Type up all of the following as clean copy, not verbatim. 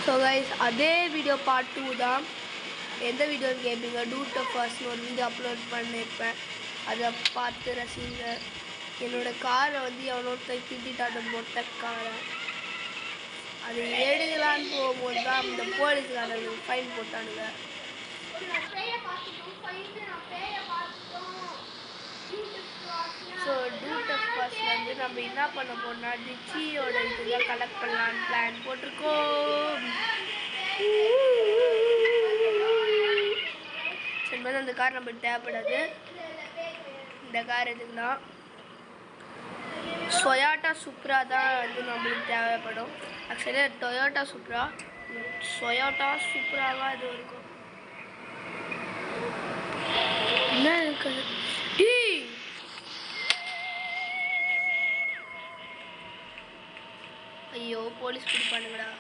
So guys அதே video part 2 தான். எந்த வீடியோன்னு கேட்பீங்க, டூட் ஃபர்ஸ்ட்னு ஒரு வீடியோ அப்லோட் பண்ணியிருப்பேன், அதை பார்த்து ரசிங்க. என்னோடய காரை வந்து எவ்வளோத்த திட்டாட்ட மொட்டை காரை அது எடுக்கலான்னு போகும்போது தான் இந்த போலீஸ்காரங்க ஃபைன் போட்டானுங்க. ஸோ டூட் ஃபர்ஸ்ட் வந்து நம்ம என்ன பண்ண போனா டிச்சியோட இதுதான் கலெக்ட் பண்ணலான்னு பிளான் போட்டிருக்கோம். சரி, அந்த கார் நம்மளுக்கு தேவைப்படாது. இந்த கார் எதுக்குன்னா டொயோட்டா சுப்ரா தான் வந்து நம்மளுக்கு தேவைப்படும். ஆக்சுவலி டொயோட்டா சுப்ரா சுப்ராவாக இது இருக்கும். என்ன இருக்குது? ஐயோ போலீஸ் பிடிப்பானுங்கடா.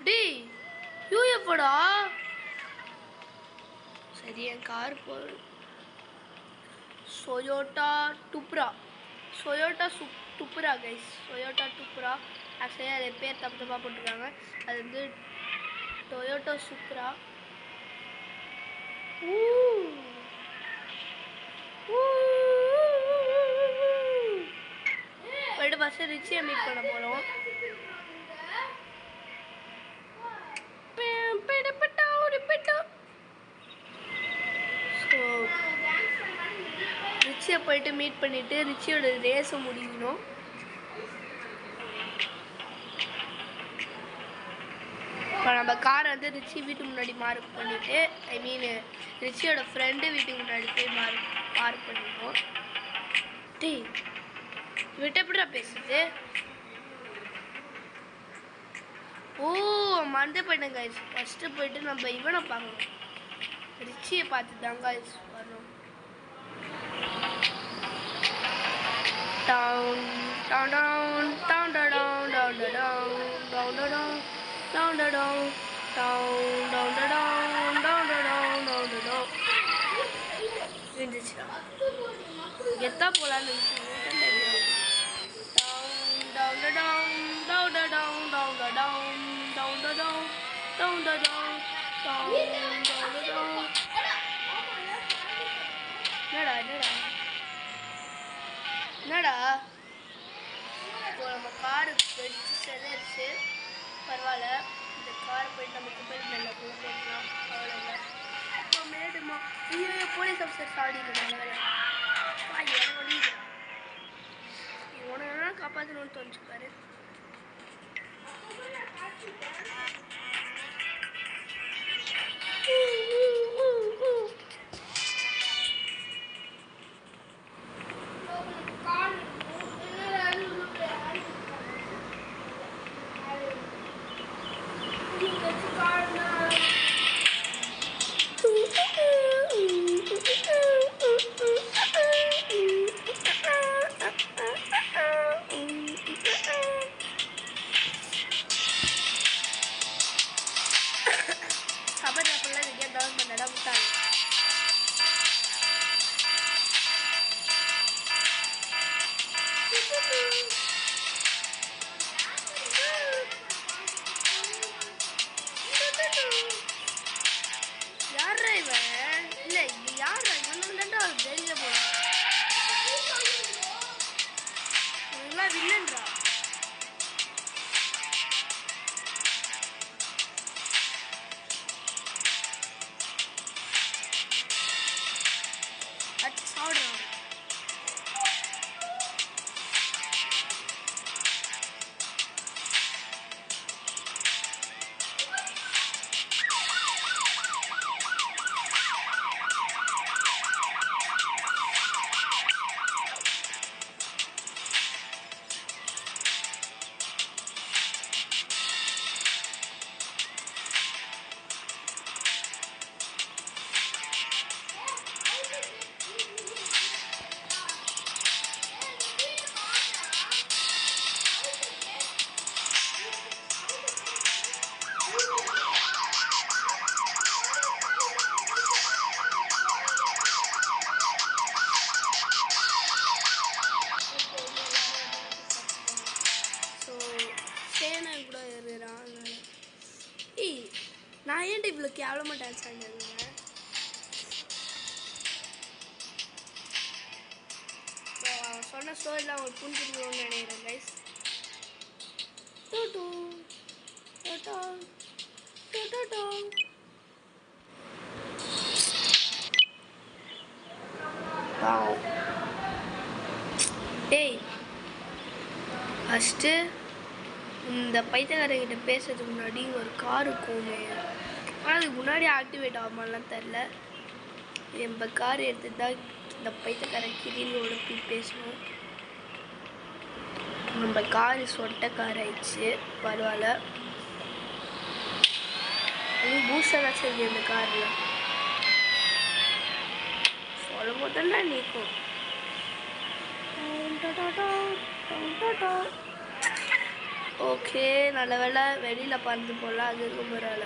டி யூ எப்படா? சரி என் கார் போடு. Toyota Supra guys, Toyota Supra. Actually அது பேர் தப்பாக போட்டிருக்காங்க. அது வந்து டொயோட்டா சுப்ரா. போய்ட்டு ஃபஸ்ட்டு ரிச்சியை மீட் பண்ண போகிறோம். ஸோ ரிச்சியை போயிட்டு மீட் பண்ணிவிட்டு ரிச்சியோட ரேஸை முடிக்கணும். இப்போ நம்ம காரை வந்து ரிச்சி வீட்டுக்கு முன்னாடி மார்க் பண்ணிவிட்டு, ஐ மீன் ரிச்சியோட ஃப்ரெண்டு வீட்டுக்கு முன்னாடி போய் மார்க் பண்ணிடுவோம். டீ விட்டு எப்படிடா பேசுது? ஓ மறந்து போயிட்டேன் கைஸ். ஃபஸ்ட்டு போயிட்டு நம்ம இவனை பார்க்கணும், ரிச்சியை பார்த்து தான் கைஸ் வரணும். Down, down, down, down, down, down, down, down, down, down, down, down, down, down, down, down, down, down. இருந்துச்சுடா, எத்தா போலான்னு down, down, down, down, down, down, down, down, down, down, down, down, down, down. என்னடா இப்போ நம்ம car வெடிச்சு செதறிச்சு, பரவாயில்ல. இந்த காரை போயிட்டு நம்ம குப்பையில் மேலே போட்டுக்கலாம், அவ்வளோதான். இப்போ மேடுமா ஐயோ போலீஸ் ஆஃபீஸர் சாடிங்க நல்ல வேலை. எனக்கு ஒழியுது, உனக்கு காப்பாற்றணும்னு தோணுச்சுப்பாரு. யாரா இவன்? இல்ல இது யாரா இவன்? ஜெயில போறான். இவெல்லாம் வில்லன்றா. அச்சு சாப்பிடுறான். கூட நான் ஏன்ட்டு இவ்வளோ கேவலமாக டான்ஸ் ஆடிருந்தேன். சொன்ன ஸ்டோரிலாம் ஒரு புரிஞ்சுக்கணும்னு நினைக்கிறேன் கைஸ். டேய் ஃபஸ்ட்டு இந்த பைத்தியக்காரங்கிட்ட பேசுறதுக்கு முன்னாடி ஒரு கார் இருக்குமே, ஆனால் அதுக்கு முன்னாடி ஆக்டிவேட் ஆகுமாலாம் தெரில. நம்ம கார் எடுத்துட்டு தான் இந்த பைத்தியக்காரன் கிரியோட போய் பேசணும். நம்ம கார் சொட்ட கார் ஆயிடுச்சு, பரவாயில்ல. அது பூஸ்டெல்லாம் சரி அந்த காரில் சொல்லும் போது தான் நிற்கும். ஓகே, நல்ல வேலை வெளியில் பறந்து போகலாம், அது இருக்கும் பரவாயில்ல.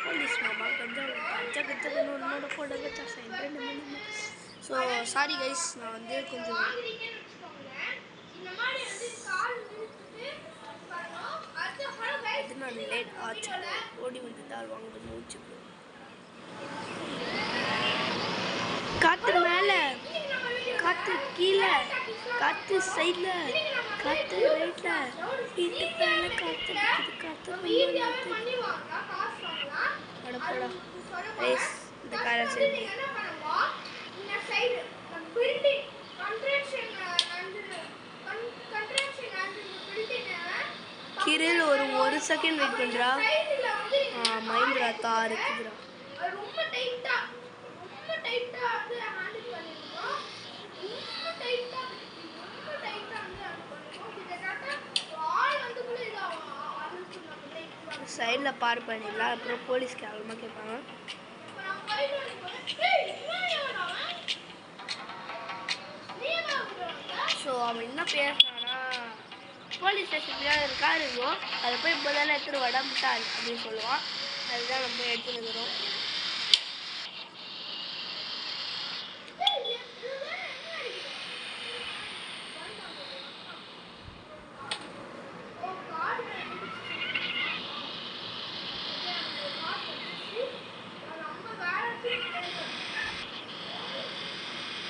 போலீஸ் மாமா கொஞ்சம் கஞ்சா போடுங்க. ஸோ சாரி கைஸ், நான் வந்து கொஞ்சம் நான் லேட் ஆச்சு, ஓடி வந்து தாள் வாங்க மூச்சு. காற்று மேலே, காற்று கீழே, காற்று சைடில், காற்று ரைட்டில், வீட்டு மேலே காற்று காற்று போடா ரைஸ். இந்த காரை சரி கிரில் ஒரு செகண்ட் வெயிட் பண்ணுறா. மஹிந்திரா தார் இருக்குதுடா. சைடில் பார்க் பண்ணிடலாம், அப்புறம் போலீஸ் கேவலமாக கேட்பாங்க. ஸோ அவன் என்ன பேசுறான்னா, போலீஸ் ஸ்டேஷன் ஒரு கார் இருக்கும், அதை போய் முதல்ல எடுத்துட்டு வட முட்டாள் அப்படின்னு சொல்லுவான். அதுதான் நம்ம எடுத்துன்னு இருக்கிறோம்.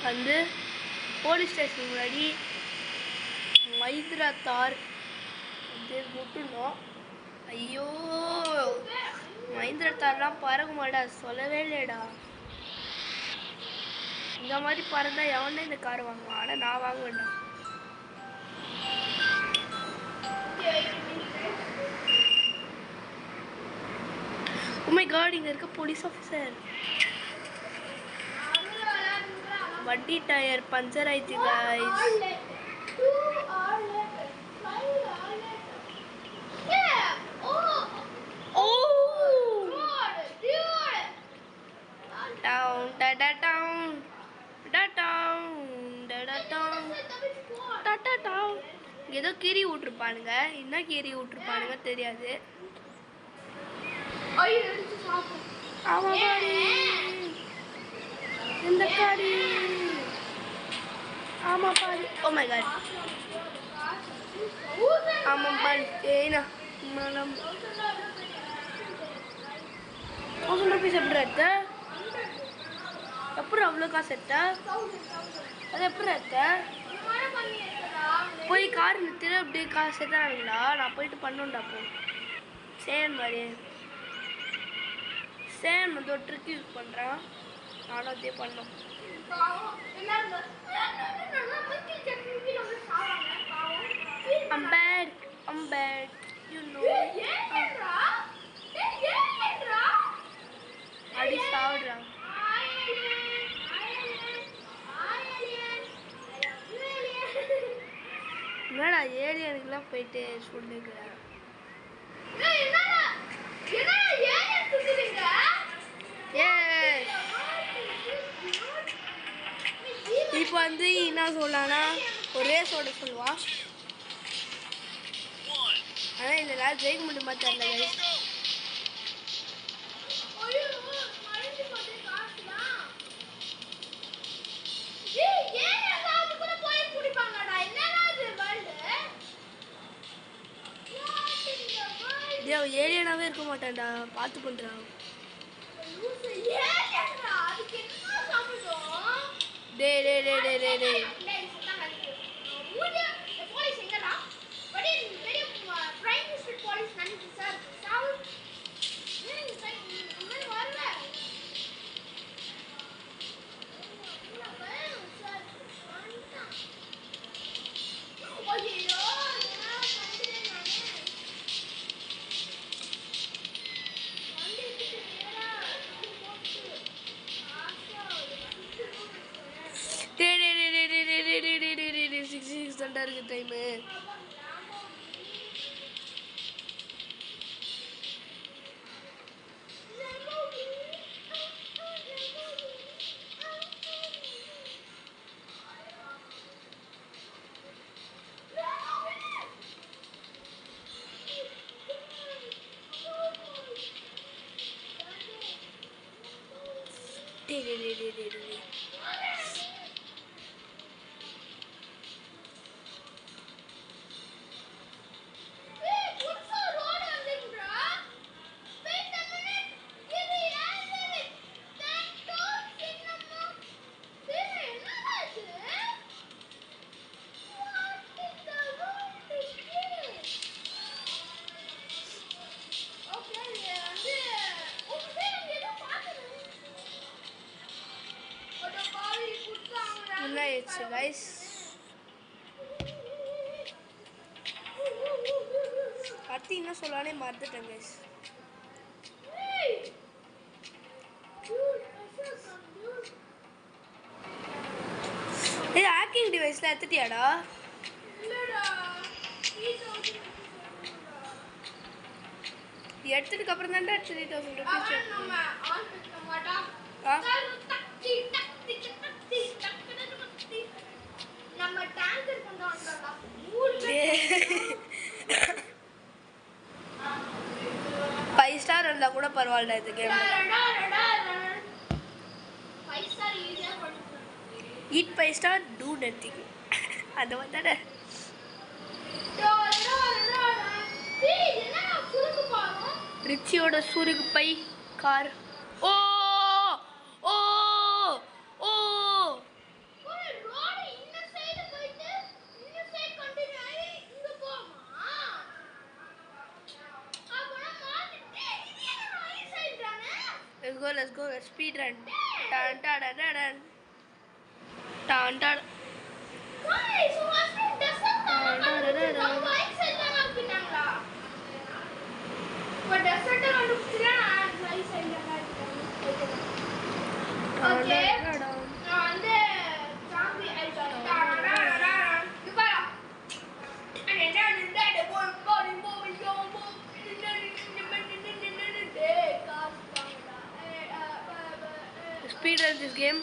வந்து போலீஸ் ஸ்டேஷன் முன்னாடி மஹிந்திரா தார் வந்து விட்டுனோம். ஐயோ, மஹிந்திரா தார்லாம் பறக்க மாட்டா, சொல்லவே இல்லைடா. இந்த மாதிரி பறந்தா எவனே இந்த கார் வாங்குவான், ஆனால் நான் வாங்க வேண்டாம். Oh my god, இங்கே இருக்க போலீஸ் ஆஃபீஸர். வண்டி டயர் பஞ்சர் ஆயிடுச்சு गाइस. டவுன் டடா டவுன் டவுன் டடா டவுன் டடா டவுன். ஏதோ கீரி விட்டுருப்பானுங்க, என்ன கீரி விட்டுருப்பானுங்க தெரியாது. ஆமாம் இந்த காடி, ஆமாம் பாரு. ஓ மை காட், ஆமாம் பாரு. ஏன்னா மேடம் 1000 rupees எப்படி எடுத்த? எப்படி அவ்வளோ காசு எடுத்த? அது எப்படி எடுத்த? போய் கார் நிறுத்திட்டு அப்படியே காசு எடுத்தானுங்களா? நான் போயிட்டு பண்ணோண்டா. போ சேன் மாதிரி சேன் வந்து ஒரு ட்ரிக் யூஸ் பண்ணுறான், நானும் அதே பண்ணோம். I'm bad, you know. அடி சாவுறா. என்னடா ஏலியனுக்குலாம் போயிட்டு சொல்லுகிறேன். இப்போ வந்து என்ன சொல்லானா, ஒரு ரேஸோட சொல்லுவான். ஆனால் இதில் ஜெயிக்க முடியுமா தெரியல கைஸ். ஏலியனாவே இருக்க மாட்டேன்டா, பார்த்து பண்ணுறான். டே டே டே டே டே டே இருக்கு டைமு. Guys, அடுத்து என்ன சொல்லலானே மறந்துட்டேன் guys. ஹேக்கிங் டிவைஸ்ல எடுத்துட்டியாடா? எடுத்ததுக்கு அப்புறம் தான்டா 3000 ரூபீஸ். நம்ம டாங்கர் கொண்டாடலாம். 5 ஸ்டார் இருந்தா கூட பரவாயில்லை இந்த கேம். 5 ஸ்டார் ஈஸியா பண்ணிடலாம். Eat 5 star do nothing. அது வந்தானே. ரிச்சியோட சுருக்கு பை கார். Oh oh oh let's go speed run. Tan tan tan tan tan tan. Guys, what's this? Okay. Speed run this game.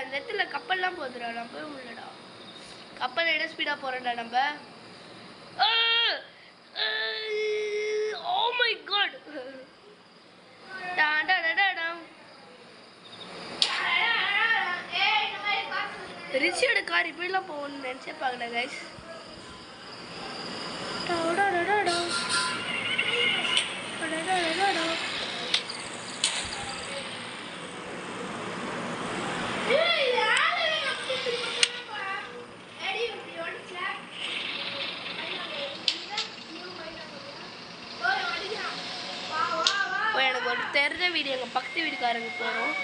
அந்த இடத்துல கப்பல்லாம் போதுடா, நான் போய் முடியலடா. கப்பல் எட ஸ்பீடா போறேன்டா நம்ம. Oh my god. டாடா டாடா. ரிச்சியோட கார் இப்படிலாம் போகணும்னு நினைச்சே பார்க்கல கைஸ். டாடா டாடா டாடா டாடா. எனக்கு ஒரு தெரிஞ்ச வீடு எங்கள் பக்கத்து வீட்டுக்காரங்க போகிறோம்.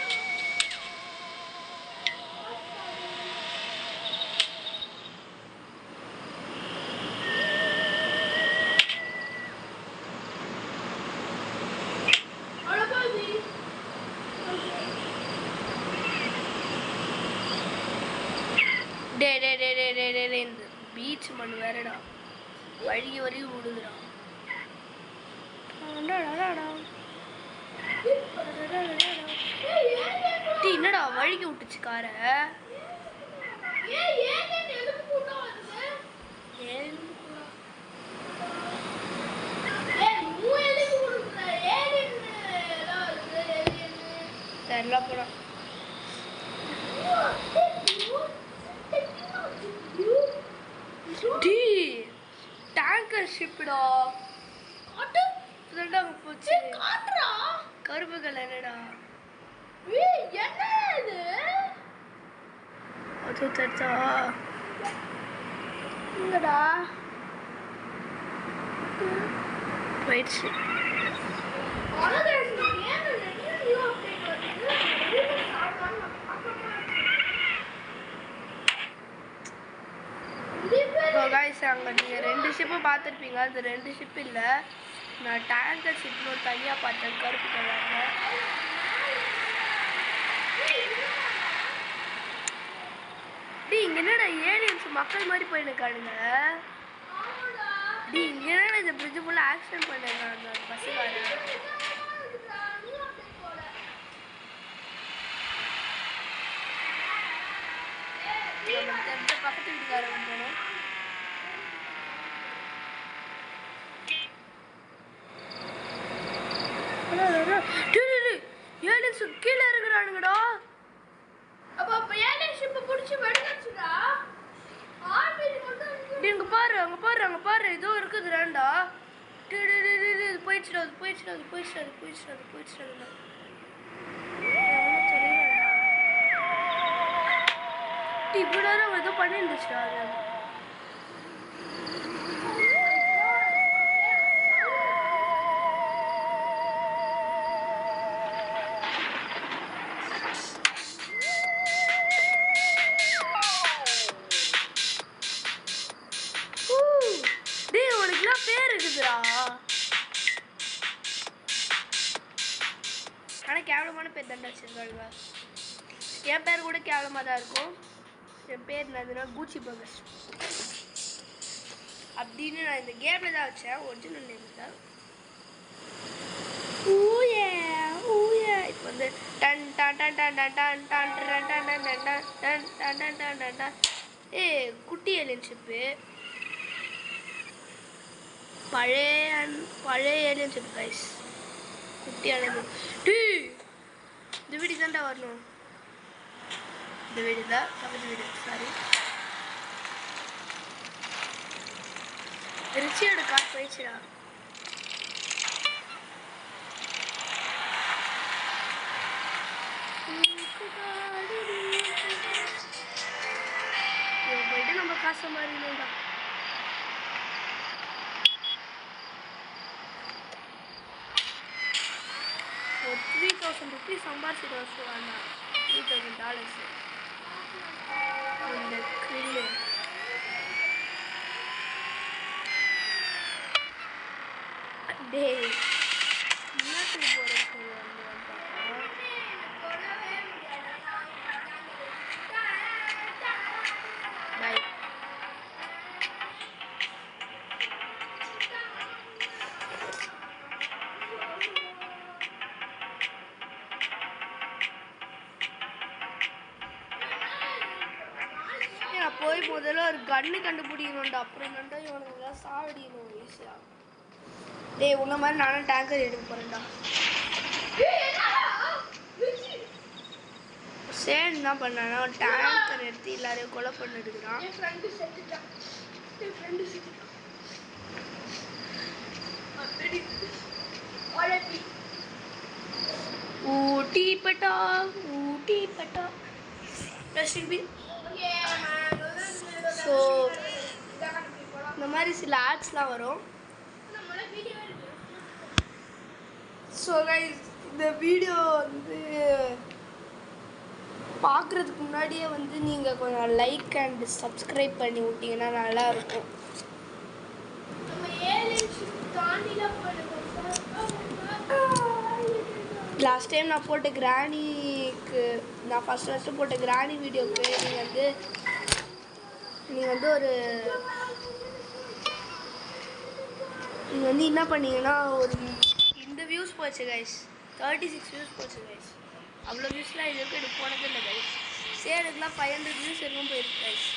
பீச் மண் வேறடா வழி வரையும் விடுதுடா. என்னடா வழிக்கு விட்டுச்சு கார. தெரியல போடா. டேங்கர் ஷிப்டா போச்சு. கருப்பு கலர்டா. அது தெரிஞ்சா இங்கடா போயிடுச்சு. அங்கே நீங்கள் 2 ஷிப்பு பார்த்துருப்பீங்க. அது 2 ஷிப் இல்லை, நான் டேங்கர் ஷிப்னு தனியாக பார்த்தேன் கருப்பு கலரில். இங்கே என்னடா ஏலியன்ஸ் மக்கள் மாதிரி போயிருக்கானுங்க. இங்கே என்னடா இந்த பிரிட்ஜ் ஃபுல்லாக ஆக்சிடென்ட் பண்ணிருக்காங்க பஸ்ஸுக்காரங்க. பக்கத்து வீட்டுக்காரங்க போனோம். ஏலியன்ஸ் கீழே இருக்கிறானுங்கடா. இங்க பாரு, அங்க பாரு, அங்க பாரு, ஏதோ இருக்குது ரெண்டா. போயிடுச்சுடா, அது போயிடுச்சுடா, அது போயிடுச்சுடா, அது போயிடுச்சுடா, அது போயிடுச்சுடா. இவ்வளோ நேரம் ஏதோ பண்ணிருந்துச்சுடா. ஆனால் கேவலமான பேர் தான் வச்சுருக்காங்க. என் பேர் கூட கேவலமாக தான் இருக்கும். என் பேர் என்னதுன்னா பூச்சி பகஸ் அப்படின்னு நான் இந்த கேமில் தான் வச்சேன். ஒரிஜினல் நேம் தான். இப்போ வந்து டன் டன் டன் டன் டன் டன் டன் டன் டன் டன் டன் டன் டன் டன் டன் டன். குட்டி ஏலியன் ஷிப்பு, பழைய ஏலியன் ஷிப் கைஸ். குட்டியானது. இந்த வீடு தான்டா வரணும். இந்த வீடு தான் பக்கத்து வீடு. சாரி, ரிச்சியோட கார் போயிடுச்சுடா. போயிட்டு நம்ம காசு மாறினோம்டா. ஒரு $3,000 சம்பாதிச்சிட்டு வச்சுருவாங்க. $3,000 இந்த கிரில்லு. டேய் என்னத்துக்கு போகிறேன்னு சொல்லுவாங்க பை. போய் முதல்ல ஒரு கன்னு கண்டுபிடிக்கணும்டா. அப்புறம் தான்டா இவனுங்கெல்லாம் சாவடிக்கணும் ஈஸியா. டேய் உன்ன மாதிரி நானும் டேங்கர் எடுக்க போறேன்டா. சேன் என்ன பண்ணானா டேங்கர் எடுத்து எல்லாரையும் கொலை பண்ணிடுறான். ஊட்டி பட்டா ஊட்டி பட்டா. ஸோ இந்த மாதிரி சில ஆட்ஸ்லாம் வரும். ஸோ கைஸ் இந்த வீடியோ வந்து பார்க்குறதுக்கு முன்னாடியே வந்து நீங்கள் கொஞ்சம் லைக் அண்ட் சப்ஸ்கிரைப் பண்ணி விட்டிங்கன்னா நல்லாயிருக்கும். லாஸ்ட் டைம் நான் போட்ட கிராணிக்கு, நான் ஃபஸ்ட்டு போட்ட கிராணி வீடியோக்கு நீங்கள் வந்து நீங்கள் வந்து என்ன பண்ணீங்கன்னா ஒரு இந்த வியூஸ் போச்சு கைஸ், 36 வியூஸ் போச்சு கைஸ். அவ்வளோ வியூஸ்லாம் இது வரைக்கும் எனக்கு போனது இல்லை கைஸ். சேருக்குலாம் 500 வியூஸ் வரைக்கும் போயிருக்கு கைஸ்.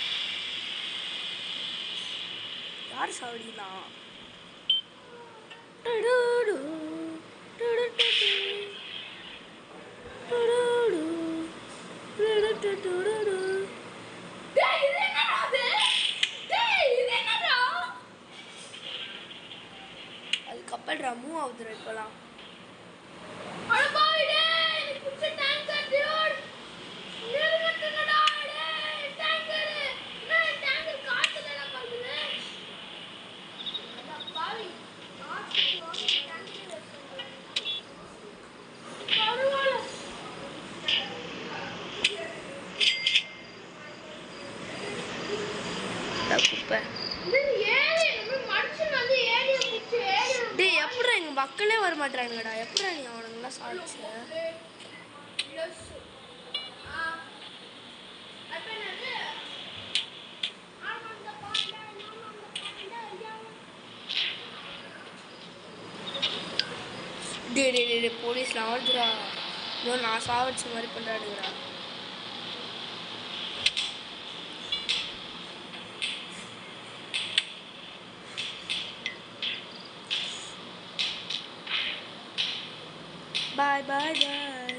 யார் சாவடிக்கலாம்? அது கப்பல்ரா, மூவ் ஆகுதுரா இப்போலாம். குப்பை டேய், எப்படா எங்க மக்களே வர மாட்டாங்கடா? எப்படா நீ அவனுங்கெல்லாம் சாதிச்ச? டே டே டே போலீஸ்லாம் வருதுடா. இன்னும் நான் சாவடிச்ச மாதிரி பண்ணுறாடுங்கடா. Bye bye bye.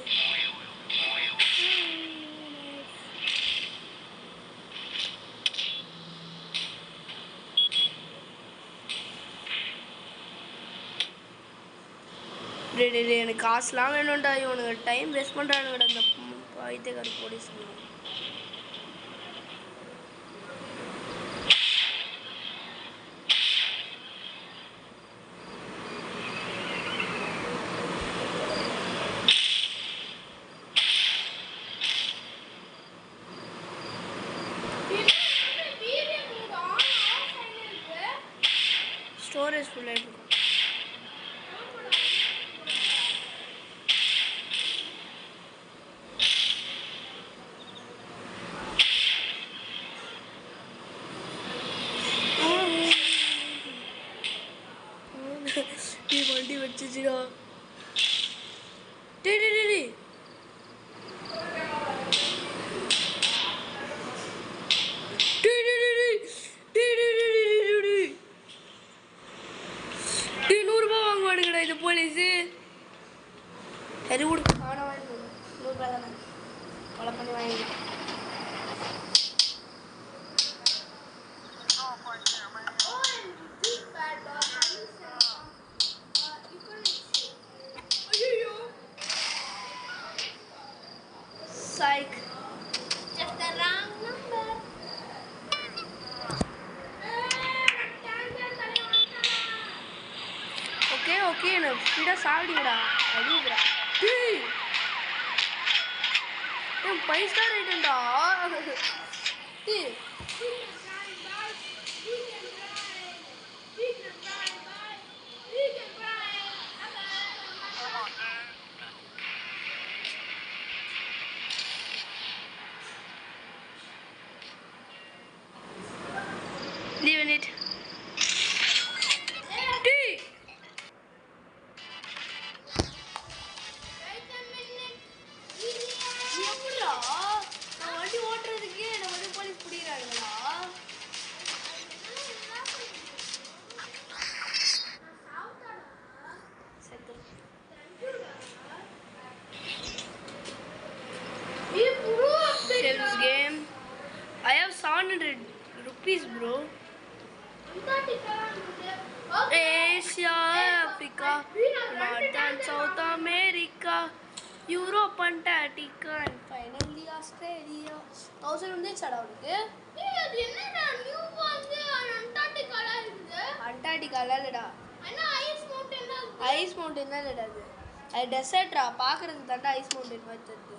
டே டே டே எனக்கு காசுலாம் வேணும்டா. இவனுங்க டைம் வேஸ்ட் பண்ணுறானுங்கடா இந்த பைத்தியக்கார போலீஸ். ஸ்டோரேஜ் ஃபுல் ஆகிட்டு இருக்கும். நீ வண்டி வச்சுச்சுடா. டே டே டே போலீஸு சரி விடு, அவனை வாங்கி 100 ரூபா தானே கொலை பண்ணி வாங்கிக்கலாம். Psych. Just the wrong number. Okay நான் ஸ்பீடாக சாப்பிடுங்கடா. அடிக்கிறா டேய், என் 5 ஸ்டார் ஐட்டம்டா. டேய் leave it. Save this game. I have 700 rupees, bro. Asia, Africa, North and South America, Europe, Antarctica, and finally Australia. 1000 வந்துச்சடா உனக்கு? ஏய் அது என்னடா நியூ வந்து அண்டார்டிகால இருக்குது. அண்டார்டிகால இல்லடா. அண்ணா ஐஸ் மவுண்டன் தான். ஐஸ் மவுண்டன் தான் இல்லடா அது. அது டெசர்ட்ரா, பார்க்கிறதுக்கு தான்டா ஐஸ் மவுண்டன் மாதிரி தெரியுது.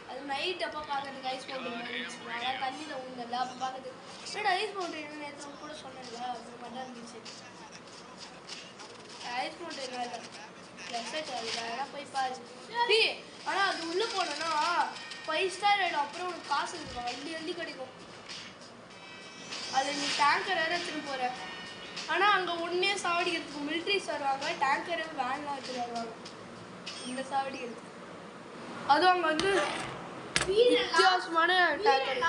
அது நைட் அப்போ பார்க்கறதுக்கு ஐஸ் மவுண்டன் மாதிரி இருந்துச்சு. நான் தண்ணியில் ஊங்கல அப்போ பார்க்கறதுக்கு என்னடா ஐஸ் மவுண்டன் என்ன நேற்று கூட சொன்னேன்ல அப்படி மட்டும் இருந்துச்சு. ஐஸ் மவுண்டன் இல்லை டெசர்ட், அது வேணா போய் பாரு. ஆனால் அது உள்ளே போனோன்னா 5 ஸ்டார் ஆகிடும். அப்புறம் உனக்கு காசு இருக்கும், அள்ளி அள்ளி கிடைக்கும். அதில் நீ டேங்கர் வேறு எடுத்துகிட்டு போகிற. ஆனால் அங்கே ஒன்றே சாவடிக்கிறதுக்கு மிலிட்ரிஸ் வருவாங்க, டேங்கர் வேன்லாம் எடுத்துகிட்டு வருவாங்க இந்த சாவடிக்கிறதுக்கு. அதுவும் அங்கே வந்து வித்தியாசமான டேங்கர்.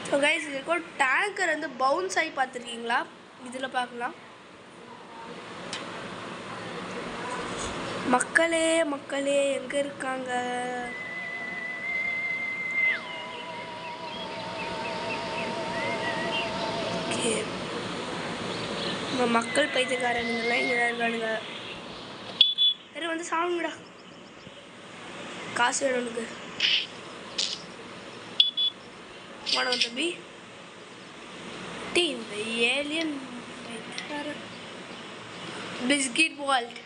ஸோ கைஸ் இது இருக்கும் டேங்கர் வந்து பவுன்ஸ் ஆகி பார்த்துருக்கீங்களா? இதில் பார்க்கலாம். மக்களே மக்களே எங்கே இருக்காங்க? ஓகே, நம்ம மக்கள் பைத்தியக்காரனுங்கெல்லாம் இங்கே தான் இருக்கானுங்க. வேறு வந்து சாவுங்கடா, காசு வேணும் உனக்கு. வணக்கம் தம்பி. டீ இந்த ஏலியன் பிஸ்கட் வால்ட்.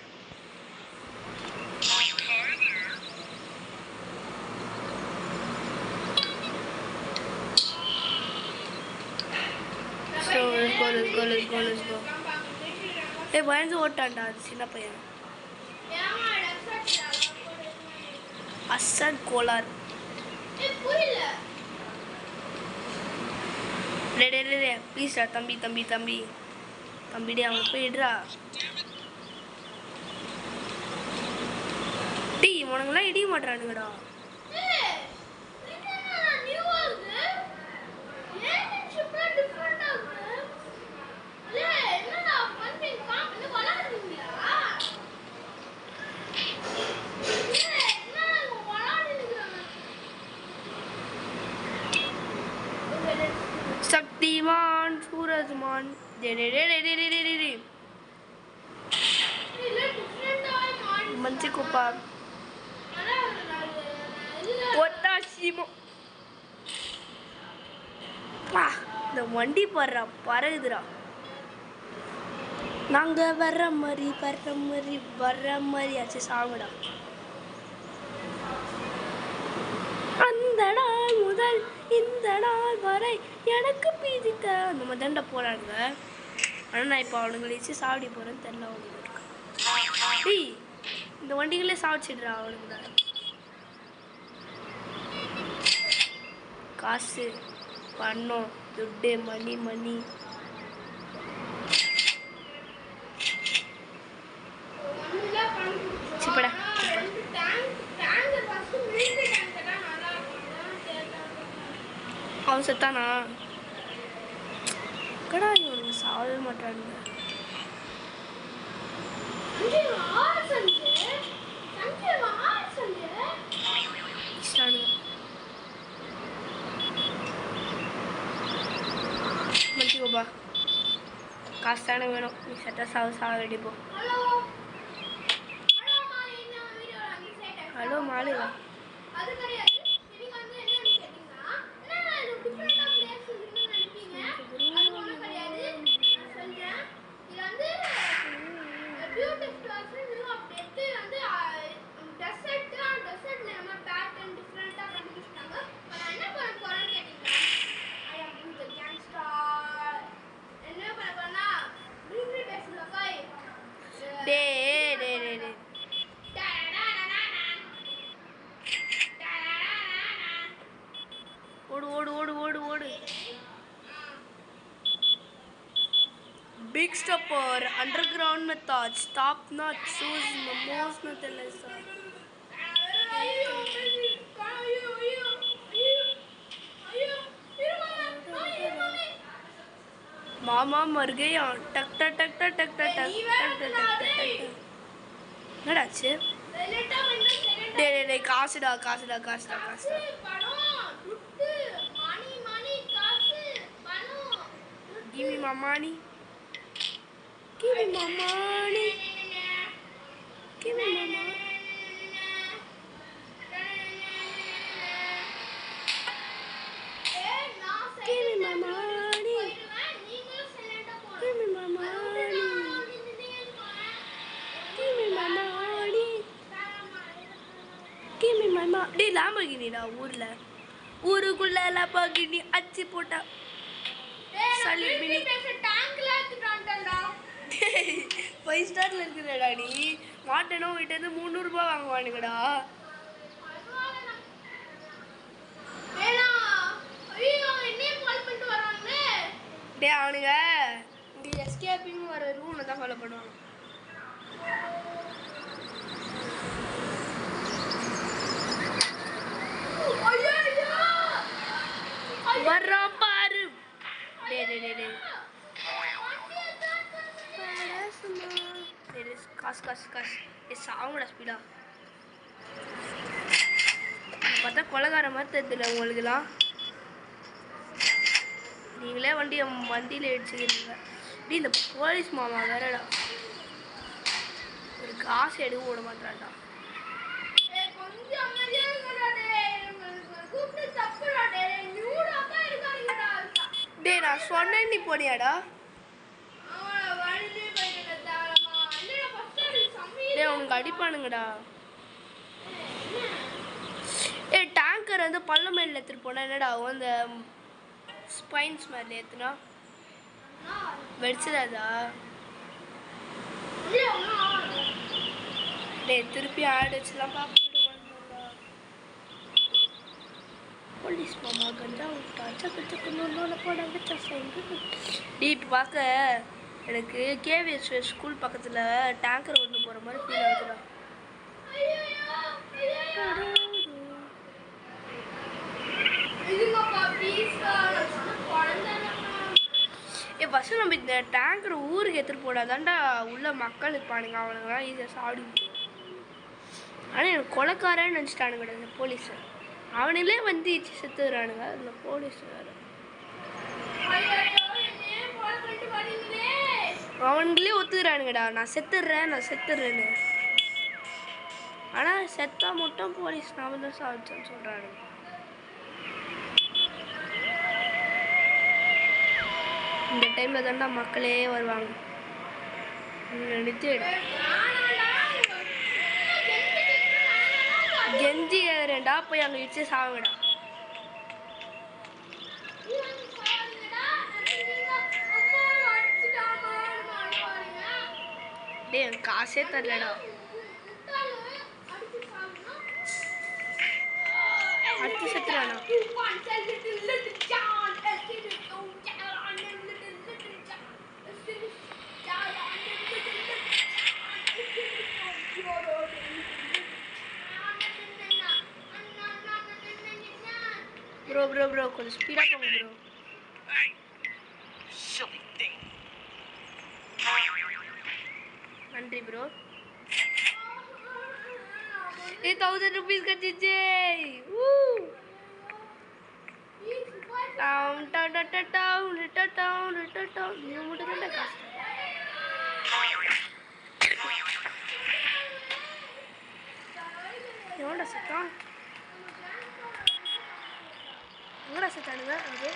Let's go. Hey, பயந்து ஓட்டான்டா அது சின்ன பையன். அசன் கோலார். டே ப்ளீஸ்டா தம்பிடே அவன் போயிடுறா. டீ உனங்கெல்லாம் இடிக்க மாட்டானுங்கடா. சக்திமான் சூரஜ்மான் மஞ்சள் குப்பா பொட்டாசியமோ. இந்த வண்டி பாடுறா பறகுதுரா. நாங்க வர்ற மாதிரி ஆச்சு சாங்கடா. அந்த நாள் முதல் இந்த நாள் வரை எனக்கு பீதித்த அந்த மாதிரி தாண்டா போறாங்க. ஆனால் நான் இப்போ அவனுங்களை வச்சு சாப்பிட போறேன்னு தெரியல அவனுங்களுக்கு. டேய் இந்த வண்டிகளே சாப்பிச்சிடுறா அவனுங்க. காசு பணம் துட்டு மணி சிப்படா. அவன் செத்தானா? கடா இவனுங்க சாவவே மாட்டானுங்க. மன்னிச்சுக்கோப்பா, காசு தானே வேணும். நீ செத்தா சாவ வேண்டிப்போ. ஹலோ மாலிவா. ஓடு. Big stopper, underground methods, top notch shoes, most nothingless. मामा मर गया. टक टक टक टक टक टक टक. என்னடாச்சு? டேய் காசுடா. Give me my money. டேய் லாம்பர்கினிடா ஊருக்குள்ள லாம்பர்கினி அச்சி போட்டா. டேய் 5 ஸ்டார்ல இருக்குடா நீ. மாட்டேனோ வீட்டேருந்து 300 ரூபாய் வாங்குவானுங்கடா. டே அவனுங்க இங்கே எஸ்கேப்பிங் வர ரூலை தான் ஃபாலோ பண்ணுவாங்க. வர்றோம் பாரு. டே டே டே டே காசு காசு காசு சாவங்கடா ஸ்பீடா. பார்த்தா கொலைகார மாதிரி தெரியுதுல உங்களுக்குலாம். நீங்களே வண்டியில் அடிச்சுக்கிறீங்க. இப்படி இந்த போலீஸ் மாமா வேறடா ஒரு காசு எடுக்க விட மாட்டான்டா. டே நான் சொன்னேன் நீ போனியாடா? டே உனக்கு அடிப்பானுங்கடா. ஏ டேங்கர் வந்து பள்ளமேல எடுத்துட்டு போனா என்னடா ஆகும்? அந்த ஸ்பைன்ஸ் மேலே ஏற்றுனா வெடிச்சிடாதா? டே திருப்பி ஆடு வச்சுலாம் பார்க்க போலீஸ் மாமா கண்டா விட்டா சக்கச்சக்கன்னு போட வச்சா டே இப்போ பார்க்க எனக்கு கேவிஎஸ் ஸ்கூல் பக்கத்தில் டேங்கர் ஒன்று போகிற மாதிரி ஃபீல் ஆகுதுடா. ஏ ஃபஸ்ட்டு நம்ம இந்த டேங்கர் ஊருக்கு எடுத்துகிட்டு போடாதாண்டா உள்ள மக்கள் இருப்பானுங்க, அவனுங்களாம் ஈஸியாக சாடி. ஆனால் எனக்கு கொலைக்காரன்னு நினச்சிட்டானுங்கடா இந்த போலீஸை. அவனுங்களே வந்து செத்துறானுங்க இந்த போலீஸ் வேறு. அவனுங்களே ஒத்துக்கிறானுங்கடா நான் செத்துடுறேன்னு. ஆனால் செத்தா மட்டும் போலீஸ் நான் தான் சாதிச்சேன்னு சொல்கிறானுங்க. இந்த டைமில் தாண்டா மக்களே வருவாங்க. நிறுத்திடு கெஞ்சி ஏறேன்டா போய் அங்கே வச்சு சாவுடா. டே எனக்கு காசே தரலடா. அடுத்து செத்துறானா? ப்ரோ கொஞ்சம் ஸ்பீடா போங்க ப்ரோ. நன்றி ப்ரோ. 1000 rupees கச்சிச்சே. நீ மட்டும் தான் காசு. எவ்வளோ சத்தம் எங்கடா சத்தானுங்க? அது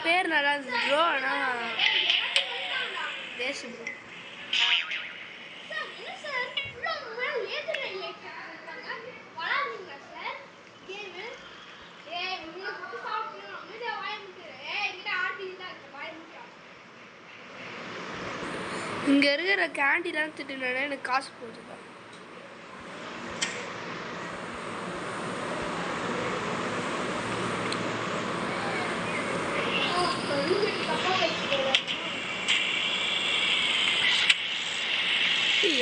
பேர் நல்லா இருந்தது ப்ரோ. ஆனால் தேசம் ப்ரோ இங்கே இருக்கிற கேண்டீன்லாம் திட்டுனா எனக்கு காசு போகுதுதான்.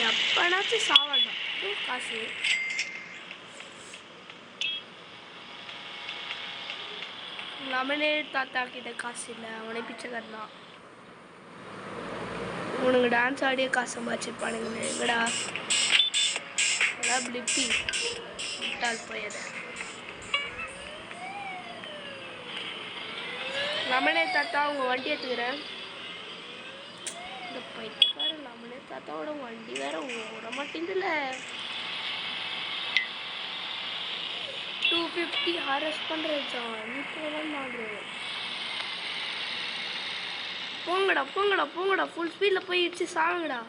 எப்பனாச்சும் சாவாண்டா காசு. லெமனே தாத்தா கிட்ட காசு இல்லை, அவனே பிச்சைக்காரன். உனக்கு டான்ஸ் ஆடியே காசு சம்பாதிச்சிருப்பானுங்க. எங்கடா பிளிப்பி முட்டாள் போயத. லெமனே தாத்தா உங்க வண்டி எடுத்துக்கிறேன். இந்த பைக்கார லெமனே தாத்தாவோட வண்டி வேற ஓட மாட்டேங்குதுல. 250 ஹாரஸ் பண்றேன். இப்போ போங்கடா போங்கடா போங்கடா ஃபுல் ஸ்பீடில் போய் இடிச்சு சாகுங்கடா.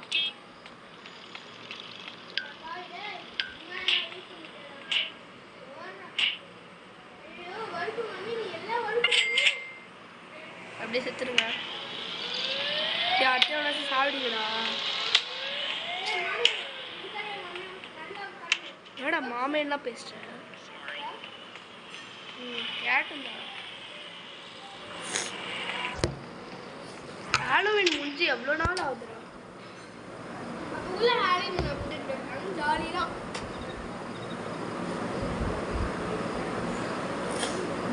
அப்படியே செத்துருங்க. அடுத்த வளர்ச்சி சாப்பிடுங்கடா. என்னடா மாமேலாம் பேசுகிறேன். கேட்டுண்டா. ஹாலோவின் முடிஞ்சு எவ்வளோ நாள் ஆகுதுடா. ஜாலிதான்.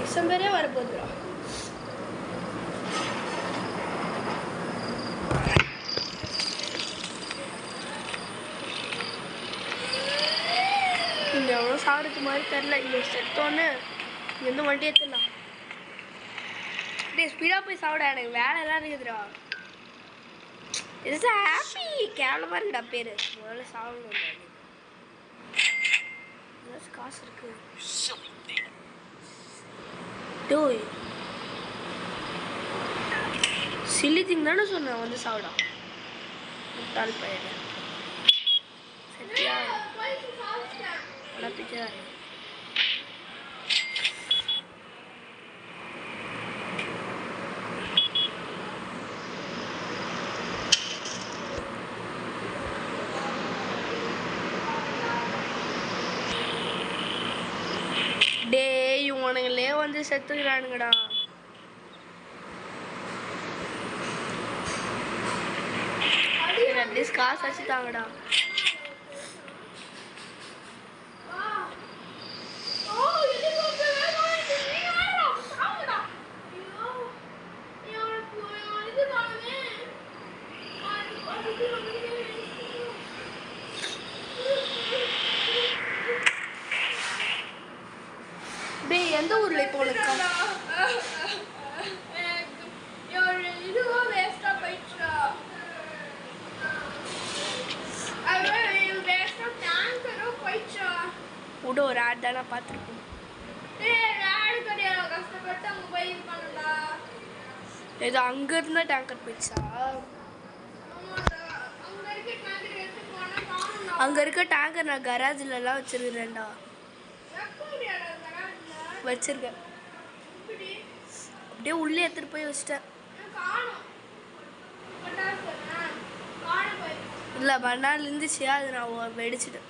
டிசம்பரே வரப்போகுதுடா. இங்கே எவ்வளோ சாப்பிடுறது மாதிரி தெரில. இங்கே செத்தோன்னு இங்கேருந்து வண்டி எடுத்துடலாம். டே ஸ்பீடாக போய் சாப்பிட, எனக்கு வேலையெல்லாம் இருக்குதுடா. இது ஹாப்பி கேவலமாக இருக்குடா பேர். முதல்ல சாப்பிடணும். ஏதாச்சும் காசு இருக்கு. டோய் சில்லி திங் தானே சொன்னேன், வந்து சாப்பிடா. முட்டாள் பையன். சரியா பிச்சை. டேய் இவனுங்களே வந்து செத்துக்கிறானுங்கடா. அட்லீஸ்ட் காசு வச்சுட்டாங்கடா. டேய் எந்த ஊர்ல இப்போ உனக்கு விட ஒரு ஆட் தானே பார்த்துருக்கோம். ஏதோ அங்க இருந்தா டேங்கர் போயிடுச்சா? அங்க இருக்க டேங்கர் நான் கராஜ்ல எல்லாம் வச்சிருக்கிறேன்டா. வச்சிருக்கேன். அப்படியே உள்ளே எடுத்துட்டு போய் வச்சிட்டேன். இல்லை பண்டால் இருந்துச்சு, அது நான் வெடிச்சிட்டேன்.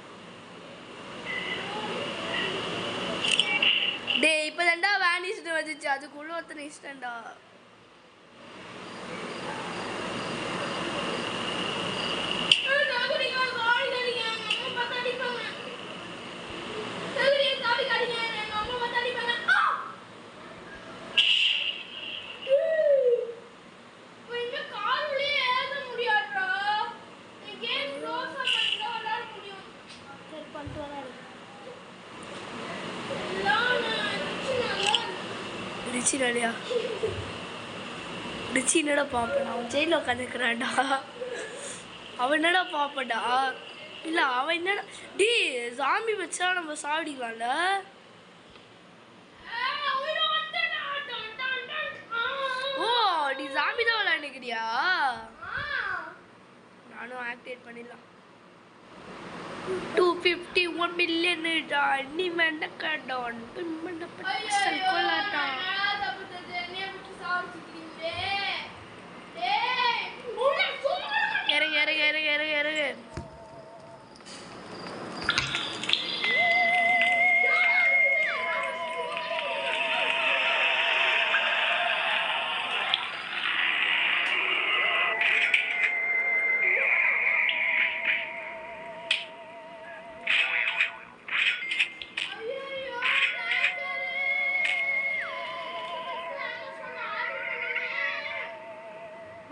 டே இப்போ தாண்டா வேனிஸ்ட்டு வந்துச்சு, அதுக்குள்ள ஒருத்தனை இஷ்டம்டா. ரிச்சினாடியா ரிச்சி என்னடா பார்ப்பேன், அவன் ஜெயிலில் உட்காந்துக்கிறான்டா. அவன் என்னடா பார்ப்படா. இல்லை அவன் என்னடா டி ஜாம்பி வச்சா நம்ம சாப்பிடிக்கலாம்ல. ஓ நீ ஜாம்பி தான் விளையாண்டுக்கிறியா? நானும் ஆக்டிவேட் பண்ணிடலாம். 251 million நீ வேண்டக்காடான் கொள்ளாட்டான். இறங்கு இறங்கு இறங்கு இறங்கு இறங்கு.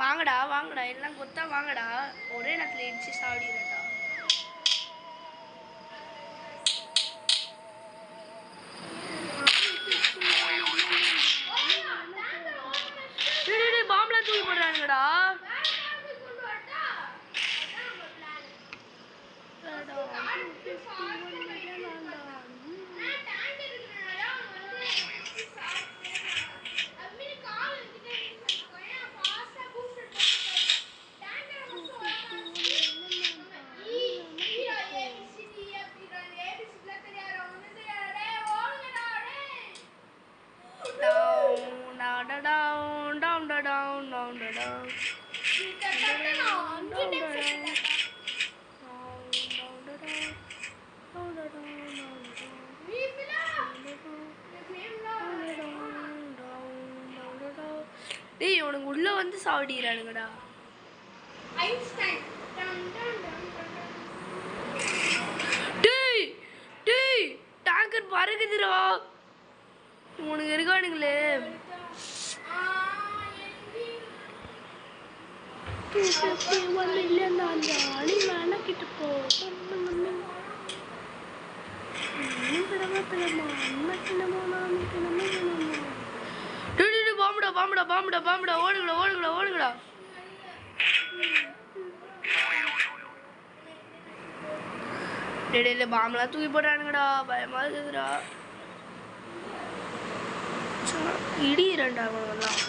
வாங்கடா வாங்கடா எல்லாம் கொத்தா வாங்கடா. ஒரே நேரத்தில் இடிச்சு சாப்பிடுறேன்டா. பாம்பெலாம் தூக்கி போடுறானுங்கடா. டேய் உனக்கு உள்ள வந்து சாவடிறானுங்கடா. டேய் டேய் டேங்கர் பறக்குதுடா. உனக்கு இருக்கானுங்களே. பாம்புடா பாம்புடா பாம்புடா பாம்புடா ஓடுங்கடா ஓடுங்கடா ஓடுங்கடா. டேய் பாம்பெல்லாம் தூக்கி போடுறானுங்கடா. பயமா இருக்குதுடா. இடி இரண்டா அவங்கெல்லாம்.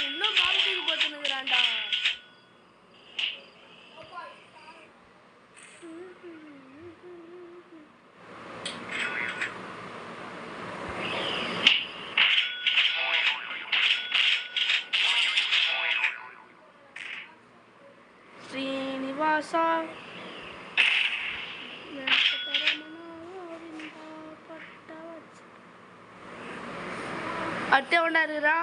இன்னும் பாம்பு தூக்கி போட்டுனுக்குறான்டா. ஸ்ரீனிவாசா அட்டை ஒன்றா இருக்குறா.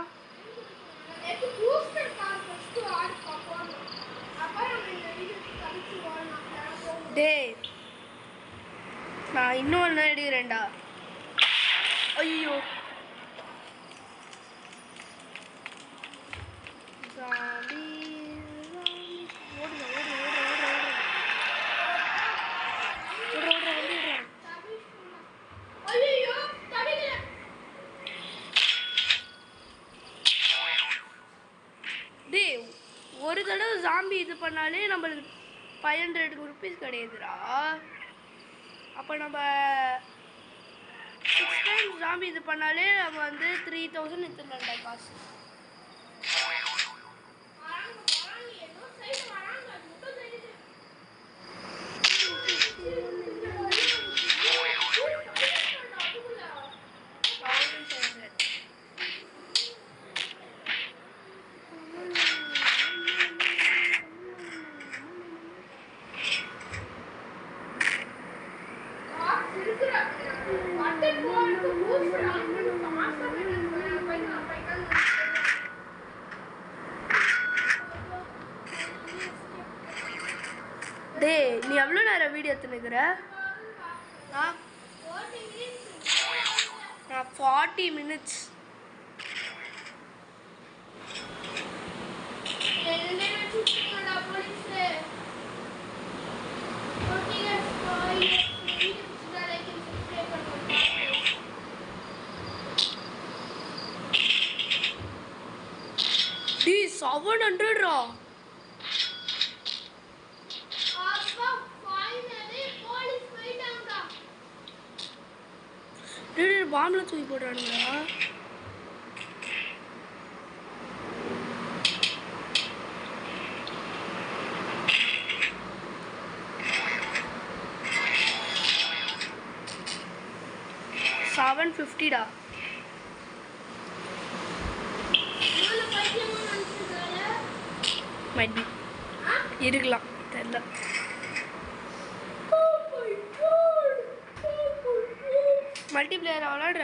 டேய் நான் இன்னும் ஒன்று எடுக்கிறேன்டா. ஐயோ சாமி ஓடுங்க ஓடுங்க ஓடுங்க ஓடுங்க ஓடுங்க ஓடுங்க. டேய் ஒரு தடவை ஜாம்பி இது பண்ணாலே நம்மளுக்கு 500 ருபீஸ் கிடையாதுடா. அப்போ நம்ம 6 டைம்ஸ் ஜாம்பி இது பண்ணாலே நம்ம வந்து 3000 எடுத்துடலாம்டா காசு. டேய் நீ எவ்வளோ நேரம் வீடியோ எடுத்துனுக்குற? நான் 40 minutes. டேய் 700 பாம்புல தூக்கி போடுறானுங்களா? $750 might be இருக்கலாம் தெரியல. மல்டிபிளேயர் விளையாடுற?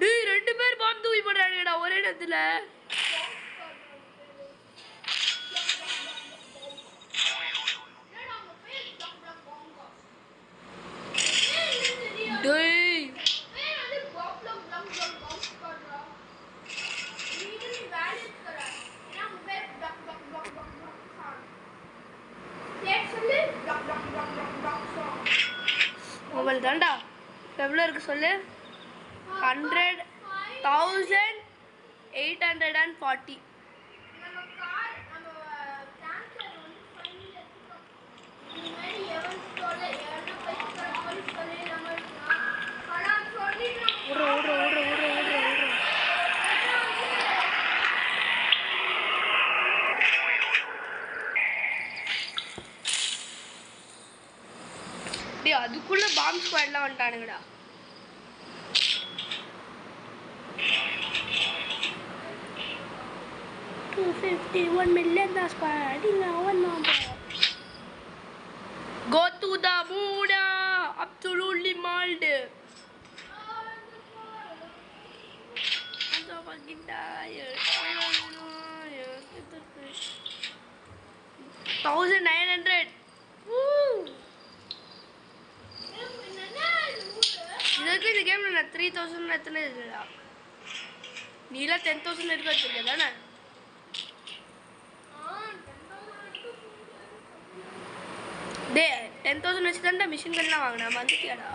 டேய் 2 பேர் பாம்பு தூக்கி போடுறானுங்கடா ஒரே இடத்துல. டேய் மொபைல் தான்டா எவ்வளோ இருக்கு சொல்லு? 100,840. டேய் அதுக்குள்ள bomb ஸ்குவாட்லாம் வந்துட்டானுங்கடா. $251 million squad. Go to the moon. Absolutely mild. I'm so fucking tired. 1900. Woo. இதுக்கு இந்த கேம்ல நான் 3000 எத்தனை இருக்குடா? நீல 10000 எடுத்து வச்சிருக்க தானே? டேய் 10000 வச்சு தான்டா மிஷின் கன்லாம் வாங்கினா வந்துட்டியாடா?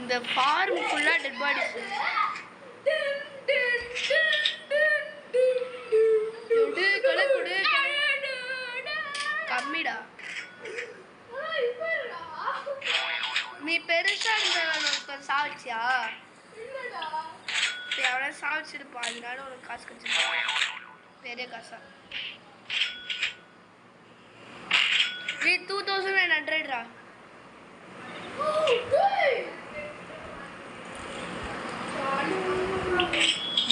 இந்த ஃபார்ம் ஃபுல்லா டெட் பாடிஸ். கம்மிடா நீ பெருசா இருந்த சாவிச்சியா? அவனை சாவிச்சிருப்பா, அதனால உனக்கு காசு கிடைச்சிருப்பா. பெரிய காசா? 2900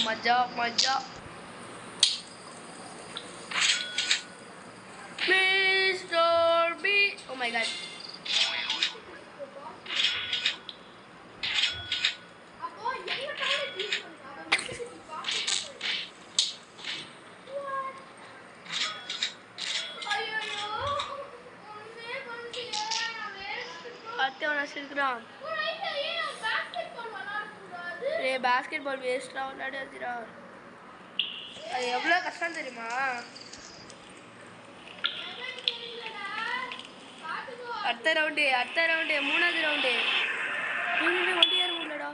मजा मजा mister B. Oh my god आते होना सिर्फ பாஸ்கெட்பால் வேஸ்டா விளையாடுறா. அது எவ்வளோ கஷ்டம் தெரியுமா? அடுத்த ரவுண்டு மூணாவது ரவுண்டு வண்டி ஏற முடியலடா.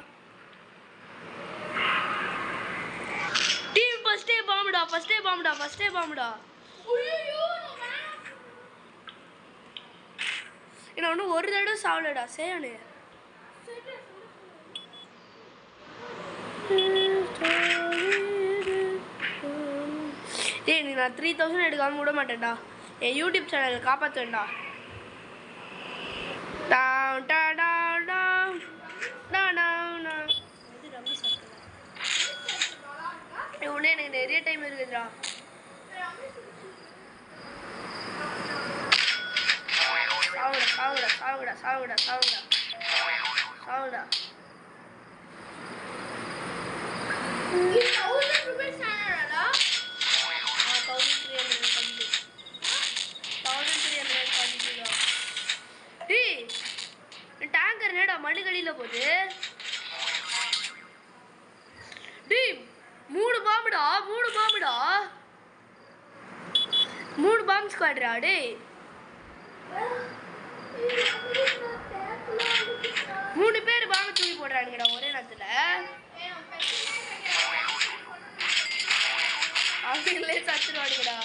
டீம் ஃபர்ஸ்டே பாம்புடா. என்ன ஒன்றும் ஒரு தடவை சாவலடா சேனு. டேய் நான் 3000 எடுக்காம விட மாட்டேன்டா. என் யூடியூப் சேனல் காப்பாற்றுவேன்டா. உடனே எனக்கு நிறைய டைம் இருக்குதுடா. சாவுடா. டேங்கர் என்னடா மண்ணுக்கடியில போகுது? டேய் 3 பாம்புடா 3 பாம்பு ஸ்குவாட்ரா. டேய் 3 பேர் பாம்பு தூக்கி போடுறானுங்கடா ஒரே நேரத்துல. அவங்களே சத்துருவானுங்கடா.